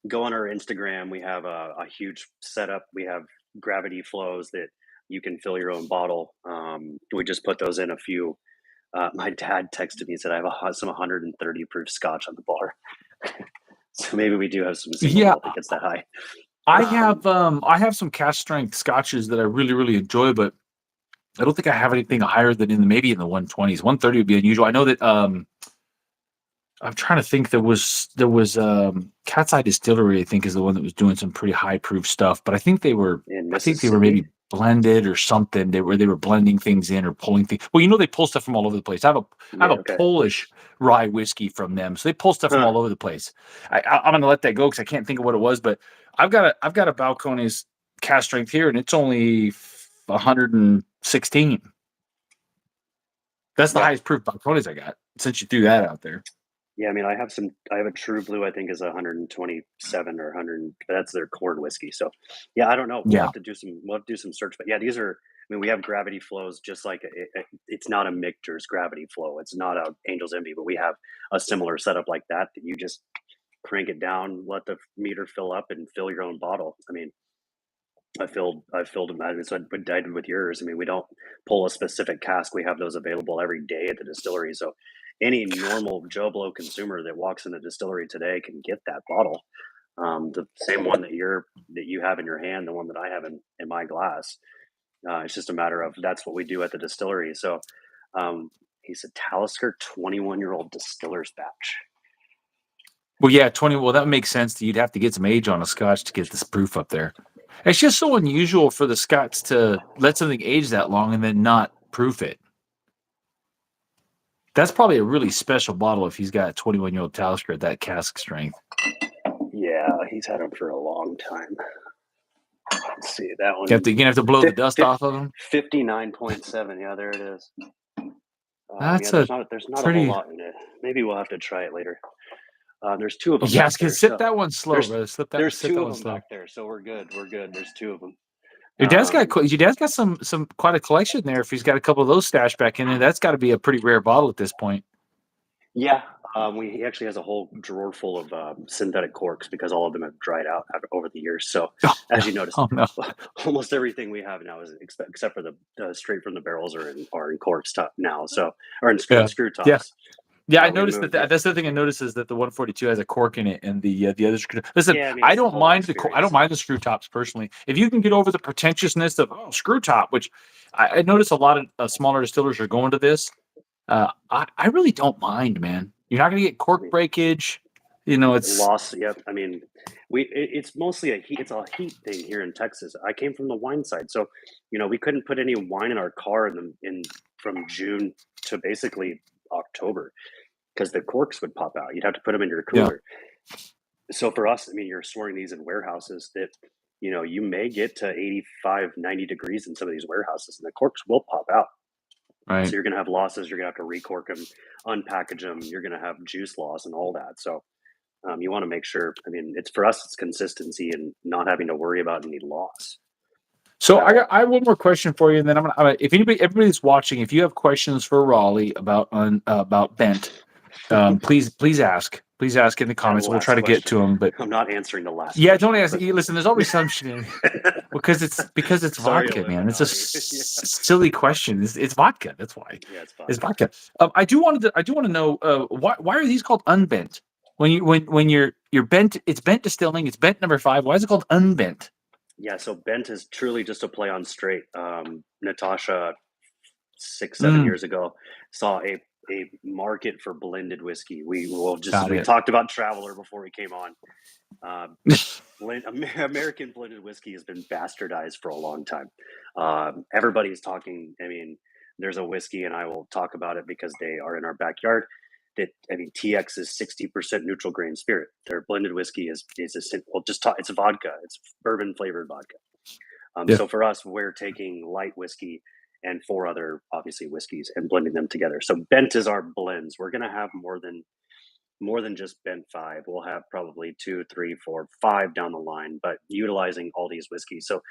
go on our Instagram. We have a huge setup. We have gravity flows that you can fill your own bottle. We just put those in a few. My dad texted me and said I have some 130 proof scotch on the bar. So maybe we do have some single malt that gets that high. I have some cask strength scotches that I really, really enjoy, but I don't think I have anything higher than maybe in the 120s. 130 would be unusual. I know that I'm trying to think, there was Cat's Eye Distillery, I think, is the one that was doing some pretty high proof stuff, but I think they were maybe blended or something. They were blending things in or pulling things. Well, they pull stuff from all over the place. I have a Polish rye whiskey from them, so they pull stuff from all over the place. I'm gonna let that go because I can't think of what it was, but I've got a Balcones cask strength here, and it's only 116. That's the Yeah. highest proof Balcones I got since you threw that out there. Yeah, I mean, I have a True Blue, I think is 127 or 100, that's their corn whiskey. So, yeah, I don't know. Yeah. We'll have to do some search, but yeah, these are, I mean, we have gravity flows just like it's not a Michter's gravity flow. It's not a Angel's Envy, but we have a similar setup like that that you just crank it down, let the meter fill up and fill your own bottle. I mean, I filled them. So I did with yours. I mean, we don't pull a specific cask. We have those available every day at the distillery. So any normal Joe Blow consumer that walks in the distillery today can get that bottle. The same one that you have in your hand, the one that I have in my glass. It's just a matter of that's what we do at the distillery. So he's a Talisker 21-year-old distiller's batch. Well, yeah, 20. Well, that makes sense. You'd have to get some age on a Scotch to get this proof up there. It's just so unusual for the Scots to let something age that long and then not proof it. That's probably a really special bottle if he's got a 21-year-old Talisker at that cask strength. Yeah, he's had them for a long time. Let's see that one. You're gonna have to blow the dust off of them. 59.7. Yeah, there it is. That's there's not a whole pretty. lot in it. Maybe we'll have to try it later. There's two of them. Yeah, back there, sip so that one slow, brother. there's Sip two that of one them slow. back there, so we're good. We're good. There's two of them. Your dad's got some quite a collection there. If he's got a couple of those stashed back in there, that's got to be a pretty rare bottle at this point. Yeah, he actually has a whole drawer full of synthetic corks because all of them have dried out over the years. So as you noticed, almost everything we have now is except for the straight from the barrels are in corks now. So or in screw tops. Yeah. Yeah, I noticed that. That's the thing I noticed is that the 142 has a cork in it, and the other screw. Listen, yeah, I mean, I don't mind the screw tops personally. If you can get over the pretentiousness of screw top, which I notice a lot of smaller distillers are going to this. I really don't mind, man. You're not going to get cork breakage. You know, it's loss. Yep. I mean, it's mostly it's a heat thing here in Texas. I came from the wine side, so we couldn't put any wine in our car in from June to basically October because the corks would pop out. You'd have to put them in your cooler. Yeah. So for us, I mean, you're storing these in warehouses that you may get to 85, 90 degrees in some of these warehouses, and the corks will pop out. Right. So you're going to have losses. You're going to have to recork them, unpackage them. You're going to have juice loss and all that. So you want to make sure. I mean, for us, it's consistency and not having to worry about any loss. So I have one more question for you, and then I'm gonna if everybody's watching, if you have questions for Raleigh about Bendt, please ask. Please ask in the comments. We'll try to get to them. But I'm not answering the last. Yeah, don't ask. Listen, there's always some shit because it's Sorry, vodka, man. It's a silly question. It's vodka. That's why. Yeah, it's vodka. I do want to know why are these called unbent? When you're bent, it's Bendt Distilling. It's Bendt number 5. Why is it called unbent? Yeah, so Bendt is truly just a play on straight. Natasha 6-7 years ago saw a market for blended whiskey. We talked about Traveler before we came on. American blended whiskey has been bastardized for a long time. Everybody's talking. I mean, there's a whiskey, and I will talk about it because they are in our backyard. TX is 60% neutral grain spirit. Their blended whiskey is it's vodka. It's bourbon flavored vodka. So for us, we're taking light whiskey and 4 other obviously whiskeys and blending them together. So Bendt is our blends. We're going to have more than just Bendt 5. We'll have probably 2, 3, 4, 5 down the line, but utilizing all these whiskeys. So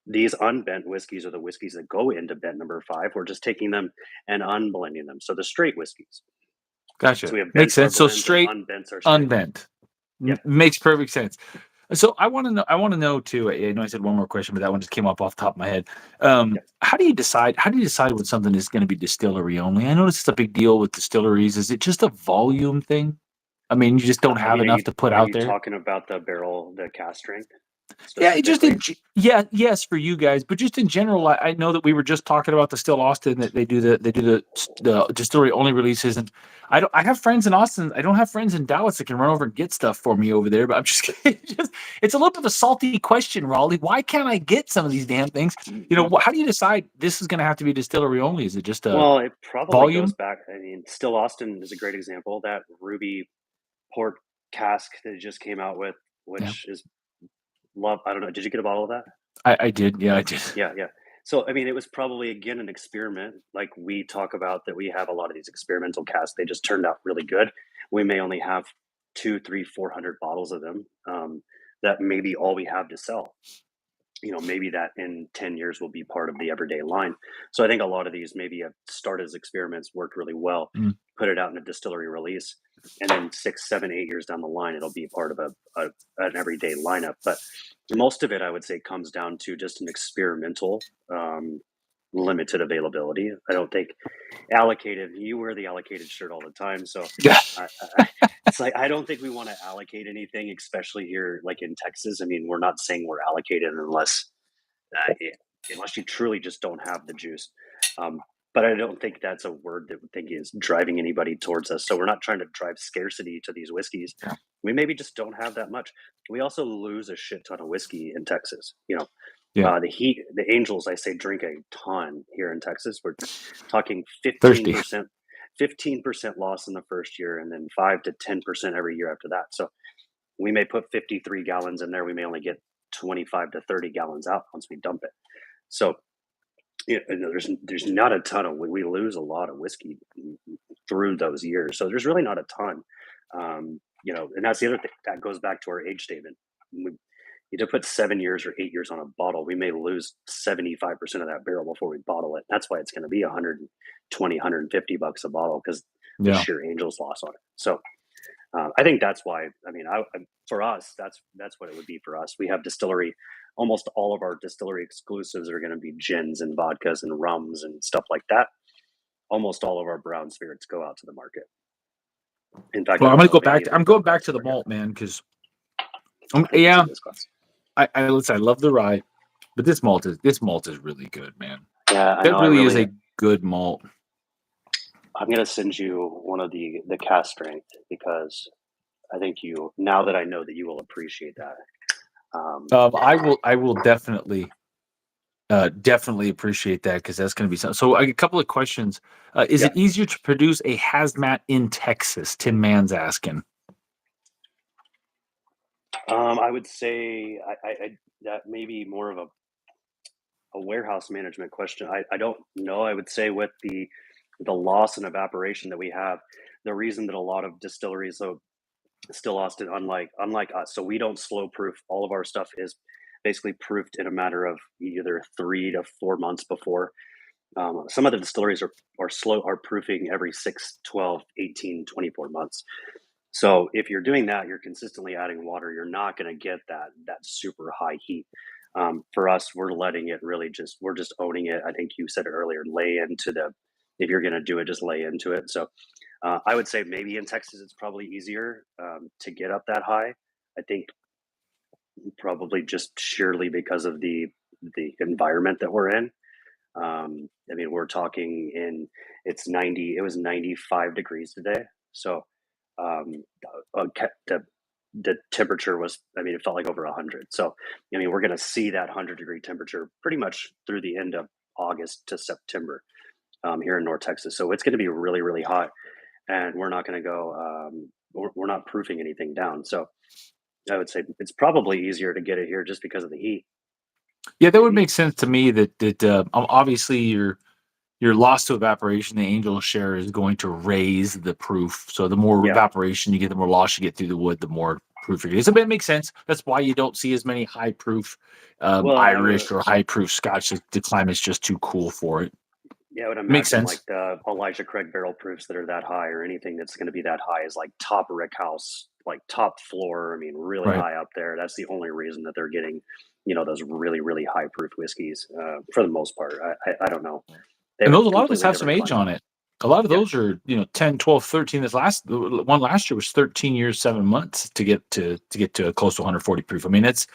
these unbent whiskeys are the whiskeys that go into Bendt number 5. We're just taking them and unblending them. So the straight whiskeys. Gotcha. So makes sense. So straight, unbent. Yeah. Makes perfect sense. So I want to know too. I know I said one more question, but that one just came up off the top of my head. How do you decide when something is going to be distillery only? I notice it's a big deal with distilleries. Is it just a volume thing? I mean, you just don't have enough to put out there. Talking about the cask strength. Yeah, yes for you guys, but just in general, I know that we were just talking about the Still Austin that they do the distillery only releases, and I have friends in Austin. I don't have friends in Dallas that can run over and get stuff for me over there. But I'm just it's a little bit of a salty question, Raleigh. Why can't I get some of these damn things? How do you decide this is going to have to be distillery only? Is it just it probably goes back. I mean, Still Austin is a great example. That Ruby Port cask that it just came out with, which is love. I don't know. Did you get a bottle of that? I did. Yeah, I did. Yeah. So, I mean, it was probably again an experiment. Like we talk about that we have a lot of these experimental casks. They just turned out really good. We may only have two, three, 400 bottles of them. That may be all we have to sell. Maybe that in 10 years will be part of the everyday line. So I think a lot of these maybe have started as experiments, worked really well, Mm. put it out in a distillery release, and then 6, 7, 8 years down the line, it'll be part of an everyday lineup. But most of it, I would say, comes down to just an experimental, um, limited availability. I don't think allocated. You wear the allocated shirt all the time, so Yeah. it's like I don't think we want to allocate anything, especially here, like in Texas. I mean, we're not saying we're allocated uh, unless you truly just don't have the juice. Um, but I don't think that's a word that we think is driving anybody towards us. So we're not trying to drive scarcity to these whiskeys. We maybe just don't have that much. We also lose a shit ton of whiskey in Texas. Yeah. The Angels, I say, drink a ton here in Texas. We're talking Thirsty. 15% loss in the first year, and then 5 to 10% every year after that. So we may put 53 gallons in there. We may only get 25 to 30 gallons out once we dump it. So there's not a ton of we lose a lot of whiskey through those years. So there's really not a ton. And that's the other thing that goes back to our age statement. You to put 7 years or 8 years on a bottle, we may lose 75% of that barrel before we bottle it. That's why it's going to be 120, $150 a bottle because the Yeah. sheer Angels loss on it. So I think that's why. I mean, for us, that's what it would be for us. We have distillery. Almost all of our distillery exclusives are going to be gins and vodkas and rums and stuff like that. Almost all of our brown spirits go out to the market. In fact, Well, I I'm don't gonna know go of any back. that I'm don't going go out back to to the the market. malt, man, because I think it's yeah, in this class. listen. I love the rye, but this malt is really good, man. Yeah, I That know. really is a good malt. I'm gonna send you one of the cast strength because I think now that I know that you will appreciate that. I will definitely appreciate that because that's going to be something. So, a couple of questions. Is Yeah. it easier to produce a hazmat in Texas? Tim Mann's asking. I would say that may be more of a warehouse management question. I don't know. I would say with the loss and evaporation that we have, the reason that a lot of distilleries still lost it, unlike us, so we don't slow proof. All of our stuff is basically proofed in a matter of either 3 to 4 months before. Some of the distilleries are proofing every 6, 12, 18, 24 months. So if you're doing that, you're consistently adding water. You're not going to get that super high heat. For us, we're letting it really we're just owning it. I think you said it earlier. Lay into the if you're going to do it, just lay into it. So I would say maybe in Texas it's probably easier to get up that high. I think probably just surely because of the environment that we're in. I mean, we're talking in it's 90. It was 95 degrees today. So um, the temperature was. I mean, it felt like over 100. So I mean, we're going to see that 100-degree temperature pretty much through the end of August to September here in North Texas. So it's going to be really, really hot, and we're not going to go. We're not proofing anything down. So I would say it's probably easier to get it here just because of the heat. Yeah, that would make sense to me. Obviously your loss to evaporation, the angel share is going to raise the proof. So the more Yeah. evaporation you get, the more loss you get through the wood, the more proof you get. So it makes sense. That's why you don't see as many high proof Well, and Irish or high proof Scotch. The climate's just too cool for it. yeah, I would Makes imagine like sense. the Elijah Craig barrel proofs that are that high or anything that's going to be that high is like top rick house, like top floor. I mean, really Right. high up there. That's the only reason that they're getting, those really, really high proof whiskeys for the most part. I don't know. They have And a those, a lot of those completely have some different age climate. on it. A lot of Yeah. those are, 10, 12, 13. This last the one last year was 13 years, 7 months to close to 140 proof. I mean, it's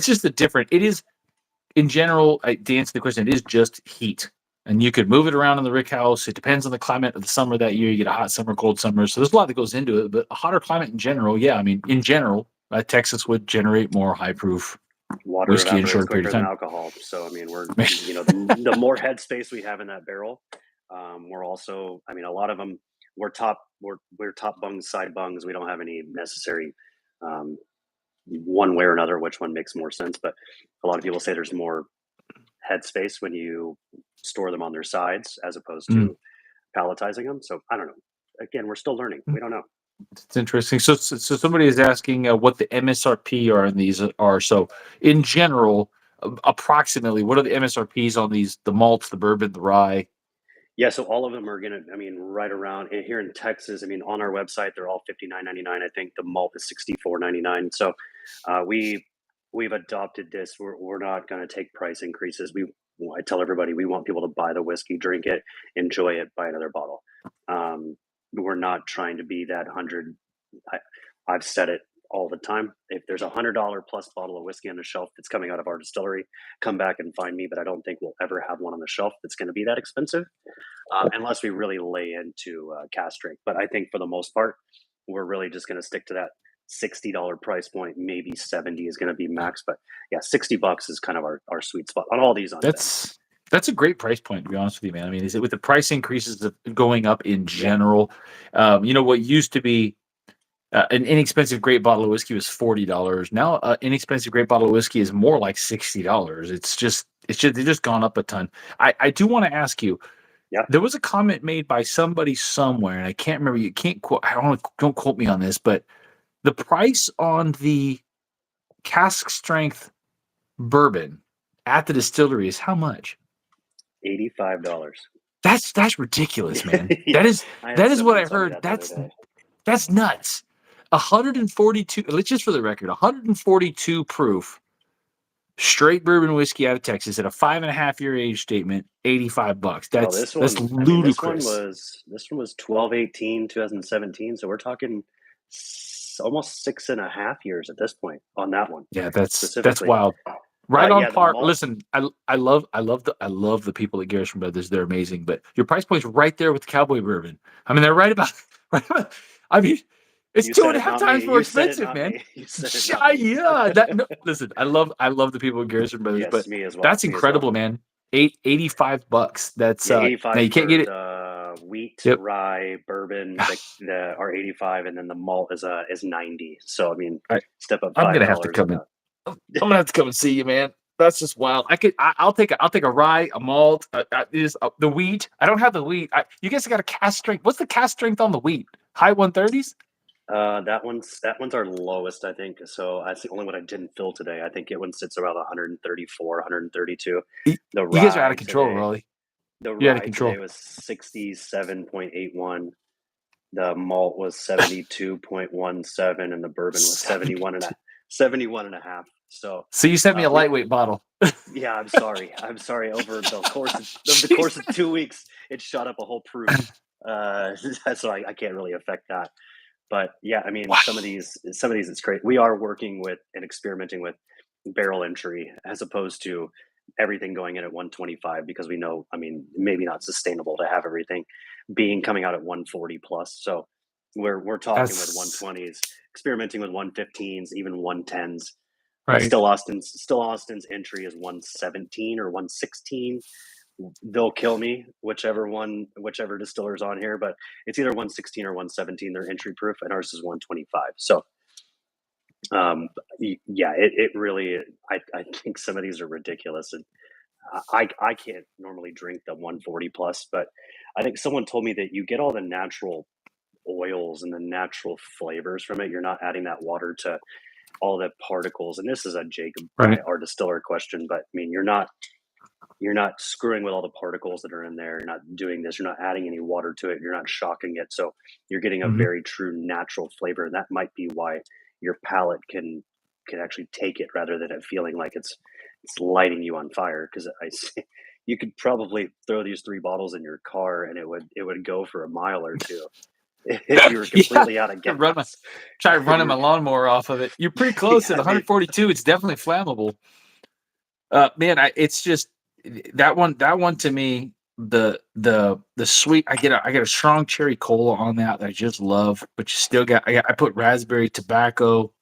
just a different. It is in general, to answer the question, it is just heat. And you could move it around in the rick house. It depends on the climate of the summer that year. You get a hot summer, cold summer. So there's a lot that goes into it. But a hotter climate in general, yeah. I mean, in general, Texas would generate more high proof Water whiskey in a evaporates short period quicker of than time. alcohol. So, I mean, the more headspace we have in that barrel, we're also, I mean, a lot of them, we're top bungs, side bungs. We don't have any necessary, um, one way or another, which one makes more sense. But a lot of people say there's more headspace when you store them on their sides as opposed to palletizing them. So I don't know. Again, we're still learning. We don't know. It's interesting. So somebody is asking what the MSRP are in these are. So in general, approximately, what are the MSRPs on these? The malts, the bourbon, the rye. Yeah, so all of them are gonna, I mean, right around here in Texas. I mean, on our website, they're all 59.99. I think the malt is 64.99. So we've adopted this. We're not gonna take price increases. I tell everybody we want people to buy the whiskey, drink it, enjoy it, buy another bottle. We're not trying to be that 100. I, I've said it all the time. If there's $100 plus bottle of whiskey on the shelf that's coming out of our distillery, come back and find me. But I don't think we'll ever have one on the shelf that's going to be that expensive, unless we really lay into cask strength. But I think for the most part, we're really just going to stick to that $60 price point. Maybe 70 is going to be max, but yeah, $60 is kind of our sweet spot on all these on Bendt. That's a great price point, to be honest with you, man. I mean, is it with the price increases going up in Yeah. general? What used to be an inexpensive great bottle of whiskey was $40. Now, inexpensive great bottle of whiskey is more like $60. They've just gone up a ton. I do want to ask you. Yeah. There was a comment made by somebody somewhere, and I can't remember. You can't quote. Don't quote me on this, but the price on the cask strength bourbon at the distillery is how much? $85. That's ridiculous, man. Yeah, That is what I tell me heard. that the other day. That's nuts. 142. Let's just for the record, 142 proof straight bourbon whiskey out of Texas at a 5.5-year age statement, $85. Well, That's ludicrous. this one was 12/18 2017. So we're talking almost 6.5 years at this point on that one. Yeah, that's specifically. wild. Right on Yeah, the par. malt. Listen, I love the people at Garrison Brothers. They're amazing, but your price point's right there with the Cowboy Bourbon. I mean, they're right about. I mean, it's You two said and a it, half not times me. more You said it, expensive, not man. me. You said it, not me. Yeah. Listen, I love the people at Garrison Brothers, Yes, but me as well. that's me as incredible, well. man. $85. That's Yeah, now 85 you can't for get it. the wheat, Yep. rye, bourbon. Are 85, and then the malt is 90. So I mean, Right. step up I'm $5. gonna have to come in. I'm gonna have to come and see you, man. That's just wild. I'll take a rye, a malt, the wheat. I don't have the wheat. You guys got a cask strength. What's the cask strength on the wheat? High 130s? That one's our lowest, I think. So that's the only one I didn't fill today. I think it one sits around 134, 132. You The guys are out rye of control, today, Raleigh. the You're out of rye control. today was 67.81. The malt was 72.17, and the bourbon was 71 and a half. So you sent me a lightweight bottle. yeah, I'm sorry. Over the course of 2 weeks, it shot up a whole proof. So I can't really affect that. But yeah, I mean, Wow. some of these, it's great. We are working with and experimenting with barrel entry as opposed to everything going in at 125 because we know, I mean, maybe not sustainable to have everything coming out at 140 plus. So we're talking with 120s, experimenting with 115s, even 110s. Right. Still Austin's entry is 117 or 116. They'll kill me, whichever distiller's on here, but it's either 116 or 117. They're entry proof, and ours is 125. So, yeah, it really. I think some of these are ridiculous, and I can't normally drink the 140 plus, but I think someone told me that you get all the natural oils and the natural flavors from it. You're not adding that water to all the particles. And this is a Jacob, Right. our distiller question, but I mean, you're not screwing with all the particles that are in there. You're not doing this. You're not adding any water to it. You're not shocking it. So you're getting a very true natural flavor. And that might be why your palate can actually take it rather than it feeling like it's lighting you on fire. Cause you could probably throw these 3 bottles in your car and it would go for a mile or two if you were completely out of gas. Try running my lawnmower off of it. You're pretty close at 142. It's definitely flammable. Man, it's just that one to me, the sweet. I get a strong cherry cola on that I just love, but you still got. I put raspberry tobacco.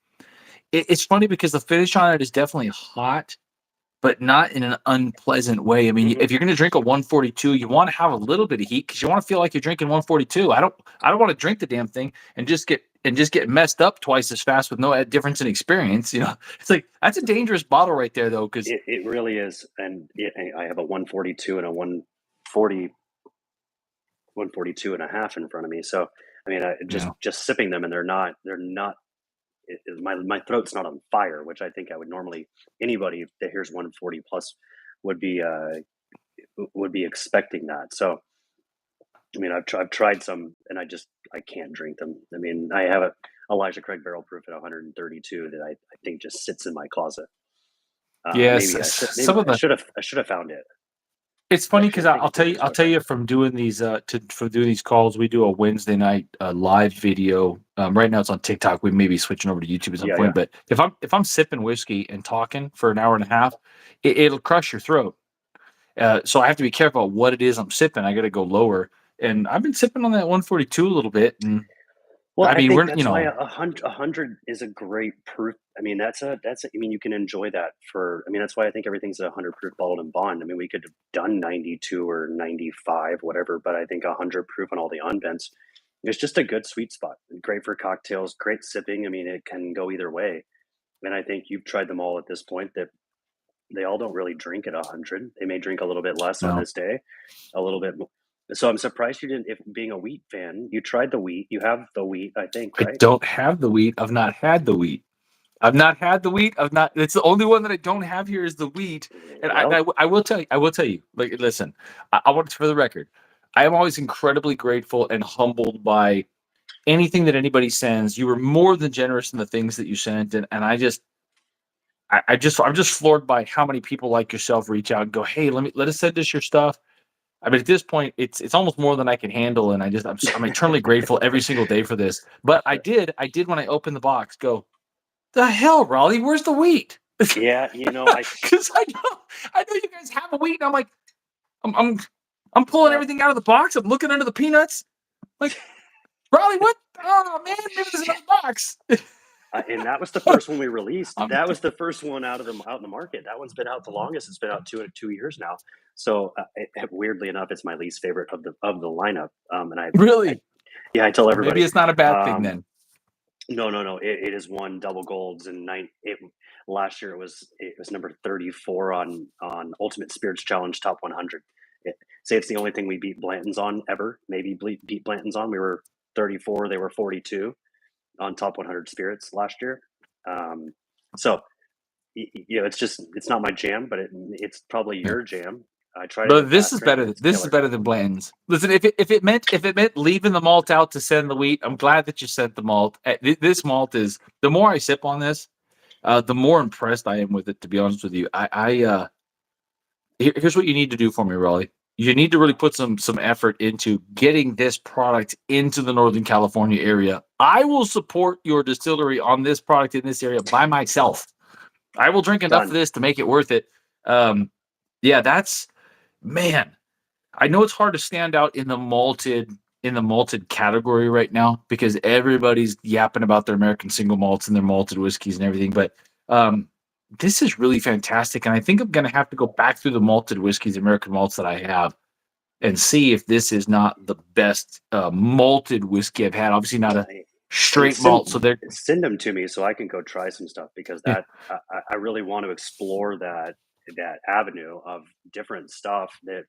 It's funny because the finish on it is definitely hot, but not in an unpleasant way. I mean, if you're going to drink a 142, you want to have a little bit of heat because you want to feel like you're drinking 142. I don't want to drink the damn thing and just get and just get messed up twice as fast with no difference in experience. It's like that's a dangerous bottle right there, though, because It really is, and I have a 142 and a 140, 142 and a half in front of me. So I mean, I just sipping them, and they're not. My throat's not on fire, which I think I would normally, anybody that hears 140 plus would be expecting that. So I mean, I've tried some, and I can't drink them. I mean, I have a Elijah Craig barrel proof at 132 that I think just sits in my closet. yes, Maybe some of the. I should have found it. It's I funny because can't think I'll of the tell you, exact time. from doing these from doing these calls. We do a Wednesday night live video. Right now it's on TikTok. We may be switching over to YouTube at some Yeah, point. yeah. But if I'm sipping whiskey and talking for an hour and a half, it'll crush your throat. So I have to be careful what it is I'm sipping. I got to go lower. And I've been sipping on that 142 a little bit. And Well, I I mean, think we're that's why a hundred is a great proof. I mean, I mean, you can enjoy that for. I mean, that's why I think everything's a 100 proof bottled and bond. I mean, we could have done 92 or 95, whatever, but I think 100 proof on all the unvents is just a good sweet spot. Great for cocktails, great sipping. I mean, it can go either way. And I think you've tried them all at this point. That they all don't really drink at 100. They may drink a little bit less on no, this day, a little bit. So I'm surprised you didn't. If being a wheat fan, you tried the wheat. You have the wheat, I think, I right? don't have the wheat. I've not had the wheat. I've not had the wheat. I've not. It's the only one that I don't have here is the wheat. And Well, I will tell you. I will tell you. Like, listen. I want it for the record. I am always incredibly grateful and humbled by anything that anybody sends. You were more than generous in the things that you sent, and I'm just floored by how many people like yourself reach out and go, "Hey, let us send us your stuff." I mean, at this point, it's almost more than I can handle, and I'm eternally grateful every single day for this. But I did when I opened the box, go, the hell, Raleigh, where's the wheat? yeah, Because I know you guys have a wheat, and I'm like, I'm I'm I'm pulling well, everything out of the box. I'm looking under the peanuts. Like, Raleigh, what? Oh man, maybe there's another box. and that was the first one we released. I'm, That was the first one out in the market. That one's been out the longest. It's been out 2 years now. So weirdly enough, it's my least favorite of the lineup. And I really? yeah, I tell Well, maybe everybody. it's not a bad thing Um, then. no, no, no. It is won double golds and last year it was number 34 on Ultimate Spirits Challenge Top 100. Say it's the only thing we beat Blanton's on ever. Maybe beat Blanton's on. We were 34. They were 42 on top 100 spirits last year. Um, so it's not my jam, but it's probably Yeah. your jam. I tried it in But this cask is strength better. and it's This is killer. better than Blanton's. Listen, if it meant leaving the malt out to send the wheat, I'm glad that you sent the malt. This malt is the more I sip on this, the more impressed I am with it. To be honest with you, here's what you need to do for me, Raleigh. You need to really put some effort into getting this product into the Northern California area. I will support your distillery on this product in this area by myself. I will drink enough of Done. this to make it worth it. Um, yeah, that's man. I know it's hard to stand out in the malted category right now because everybody's yapping about their American single malts and their malted whiskeys and everything. But um, this is really fantastic, and I think I'm going to have to go back through the malted whiskeys, American malts that I have, and see if this is not the best malted whiskey I've had. Obviously, not a And straight malt. So they're send them to me so I can go try some stuff because yeah. I really want to explore that avenue of different stuff that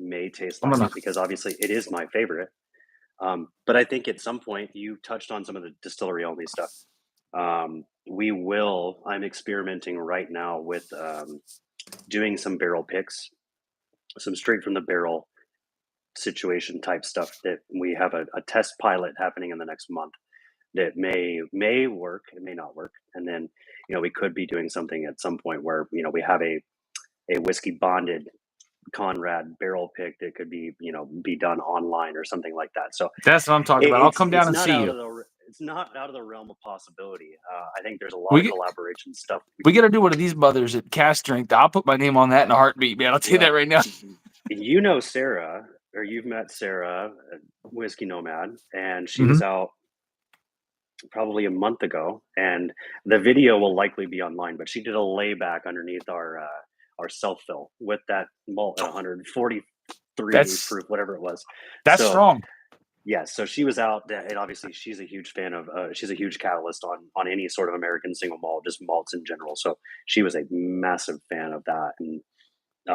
may taste I'm like gonna. it because obviously it is my favorite. But I think at some point you touched on some of the distillery only stuff. I'm experimenting right now with doing some barrel picks, some straight from the barrel situation type stuff that we have a test pilot happening in the next month that may work, it may not work. And then, we could be doing something at some point where, we have a whiskey bonded Conrad barrel pick that could be done online or something like that. So That's what I'm talking it, about. I'll it's come down it's and not see out you. of the it's not out of the realm of possibility. I think there's a lot We of get, collaboration stuff. we got to do one of these mothers at Cast Strength. I'll put my name on that in a heartbeat, man. I'll tell you that Well, right now. Sarah, or you've met Sarah, Whiskey Nomad, and she Hmm. was out probably a month ago, and the video will likely be online. But she did a layback underneath our self fill with that malt at 143 That's proof, whatever it was. that's So strong. Yeah, so she was out, and obviously she's a huge fan of. She's a huge catalyst on any sort of American single malt, just malts in general. So she was a massive fan of that, and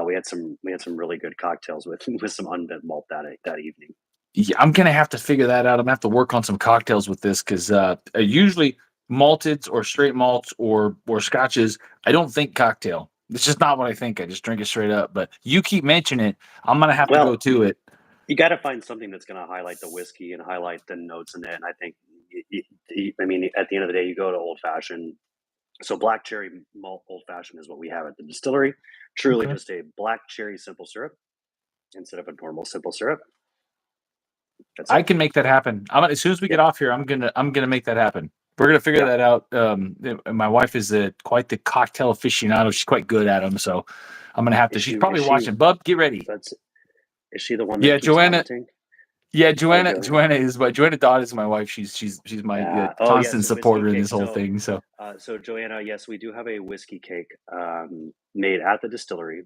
we had some really good cocktails with with some unbent malt that evening. Yeah, I'm gonna have to figure that out. I'm gonna have to work on some cocktails with this because usually malted or straight malts or scotches, I don't think cocktail. It's just not what I think. I just drink it straight up. But you keep mentioning it, I'm gonna have to go Well, to it. you got to find something that's going to highlight the whiskey and highlight the notes in it. And I think, I mean, at the end of the day, you go to old fashioned. So black cherry malt old fashioned is what we have at the distillery. Truly, Okay. just a black cherry simple syrup instead of a normal simple syrup. That's I it. can make that happen. As soon as we get Yep. off here, I'm gonna make that happen. We're gonna figure Yeah. that out. My wife is quite the cocktail aficionado. She's quite good at them, so I'm gonna have Is to. She's she? probably Is she? watching. Bub, get ready. That's. Is she the one that Yeah, keeps Joanna. commenting? Yeah, Oh, Joanna. Joanna. Joanna Dodd is my wife. She's my Yeah. Oh, yes, constant a whiskey supporter in cake. this whole So, thing. So Joanna, yes, we do have a whiskey cake made at the distillery.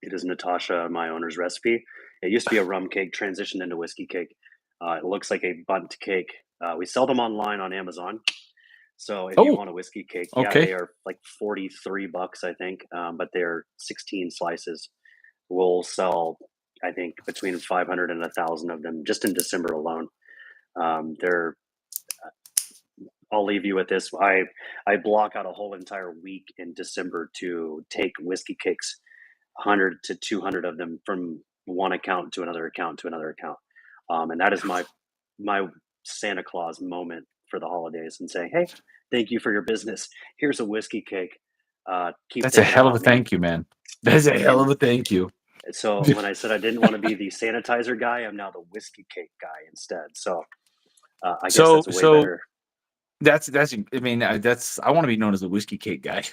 It is Natasha, my owner's recipe. It used to be a rum cake, transitioned into whiskey cake. It looks like a bundt cake. We sell them online on Amazon. So if you oh, want a whiskey cake, yeah, okay. they are like $43, I think, but they're 16 slices. We'll sell, I think, between 500 and 1,000 of them just in December alone. They're I'll leave you with this. I block out a whole entire week in December to take whiskey cakes, 100 to 200 of them from one account to another account to another account. And that is my Santa Claus moment for the holidays and saying, "Hey, thank you for your business. Here's a whiskey cake. Keep That's a thinking hell of a about me." thank you, man. That's a hell And of a thank you. so when I said I didn't want to be the sanitizer guy, I'm now the whiskey cake guy instead. So I guess So that's a way so better. that's I mean that's I want to be known as the whiskey cake guy.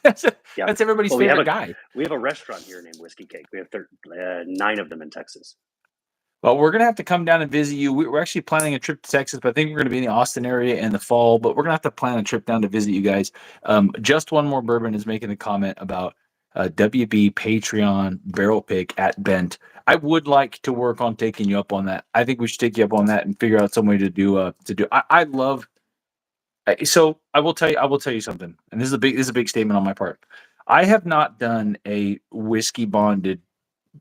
that's Yeah. that's everybody's Well, favorite guy. we have a restaurant here named Whiskey Cake. We have 9 of them in Texas. Well, we're gonna have to come down and visit you. We're actually planning a trip to Texas, but I think we're gonna be in the Austin area in the fall. But we're gonna have to plan a trip down to visit you guys. Just one more bourbon is making a comment about WB Patreon barrel pick at Bendt. I would like to work on taking you up on that. I think we should take you up on that and figure out some way to do I love. So I will tell you something, and this is a big statement on my part. I have not done a whiskey bonded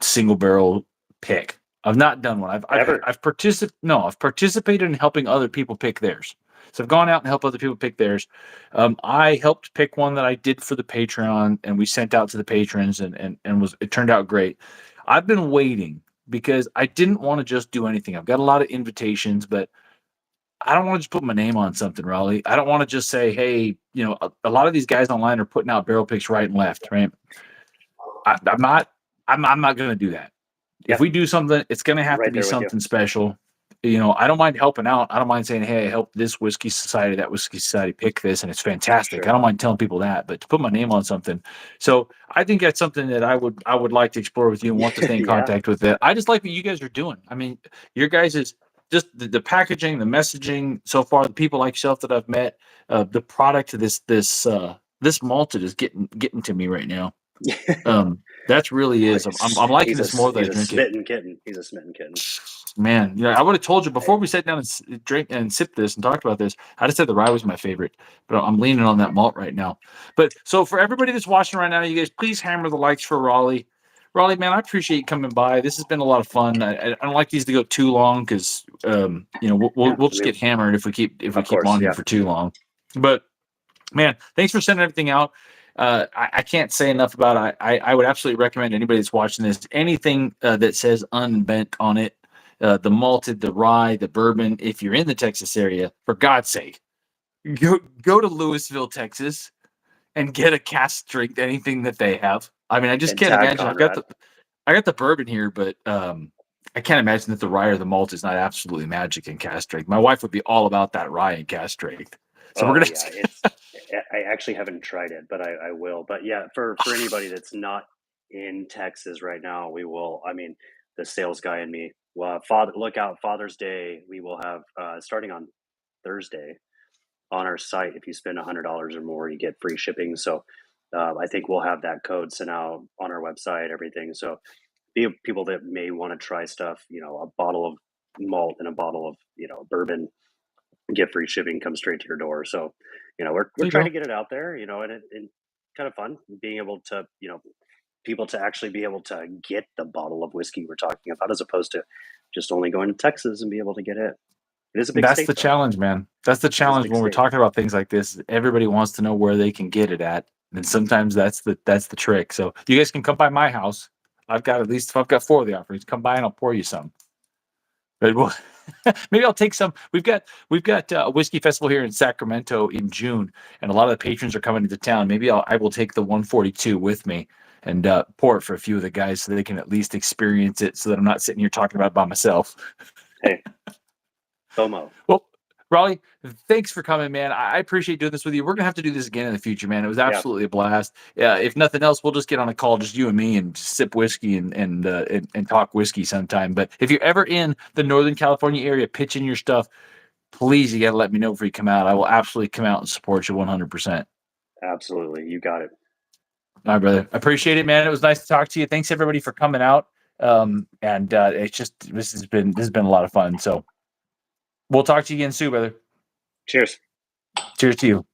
single barrel pick. I've not done one. Ever. I've participated in helping other people pick theirs. So I've gone out and helped other people pick theirs. I helped pick one that I did for the Patreon, and we sent out to the patrons, and was it turned out great. I've been waiting because I didn't want to just do anything. I've got a lot of invitations, but I don't want to just put my name on something, Raleigh. I don't want to just say, hey, a lot of these guys online are putting out barrel picks right and left, right? I'm not. I'm not going to do that. If Yeah, we do something, it's going to have to right be there with you. something special. I don't mind helping out. I don't mind saying, "Hey, I helped this whiskey society, that whiskey society pick this, and it's fantastic." I Sure. don't mind telling people that, but to put my name on something, so I think that's something that I would like to explore with you and want to stay in Yeah. contact with. That I just like what you guys are doing. I mean, your guys is just the packaging, the messaging so far. The people like yourself that I've met, the product, this malted is getting to me right now. That's really Oh, is. I'm liking this more that I he's a drink it. smitten kitten. He's a smitten kitten. Man, I would have told you I, before we sat down and drink and sip this and talked about this. I just said the rye was my favorite, but I'm leaning on that malt right now. But so for everybody that's watching right now, you guys please hammer the likes for Raleigh. Raleigh, man, I appreciate you coming by. This has been a lot of fun. I don't like these to go too long because yeah, we'll I just mean, get hammered if we of keep course, on here yeah. for too long. But man, thanks for sending everything out. I can't say enough about it. I would absolutely recommend anybody that's watching this anything that says unbent on it, the malted, the rye, the bourbon. If you're in the Texas area, for God's sake, go to Louisville, Texas, and get a cast strength anything that they have. I mean, I just And can't tag imagine. Conrad. I got the bourbon here, but I can't imagine that the rye or the malt is not absolutely magic in cast strength. My wife would be all about that rye and cast strength. So we're Oh gonna. yeah, I actually haven't tried it, but I will. But yeah, for anybody that's not in Texas right now, we will. I mean, the sales guy and me. Well, look out, Father's Day. We will have starting on Thursday on our site. If you spend $100 or more, you get free shipping. So I think we'll have that code sent out on our website. Everything. So people that may want to try stuff, a bottle of malt and a bottle of, bourbon, get free shipping, come straight to your door. So, we're There you trying to go. get it out there, and kind of fun being able to, people to actually be able to get the bottle of whiskey we're talking about, as opposed to just only going to Texas and be able to get it. It is a big That's state, the though. challenge, man. That's the It is a challenge big when we're state. talking about things like this. Everybody wants to know where they can get it at, and sometimes that's the trick. So you guys can come by my house. I've got at least if I've got 4 of the offerings. Come by and I'll pour you some. But maybe I'll take some. We've got a whiskey festival here in Sacramento in June, and a lot of the patrons are coming into town. Maybe I will take the 142 with me and pour it for a few of the guys so they can at least experience it, so that I'm not sitting here talking about it by myself. Hey, FOMO. Well, Raleigh, thanks for coming, man. I appreciate doing this with you. We're gonna have to do this again in the future, man. It was Yeah, absolutely a blast. If nothing else, we'll just get on a call, just you and me, and just sip whiskey and talk whiskey sometime. But if you're ever in the Northern California area pitching your stuff, please, you gotta let me know before you come out. I will absolutely come out and support you 100%. absolutely. You got it. All right, brother. I appreciate it, man. It was nice to talk to you. Thanks everybody for coming out. And it's just this has been a lot of fun. So we'll talk to you again soon, brother. Cheers. Cheers to you.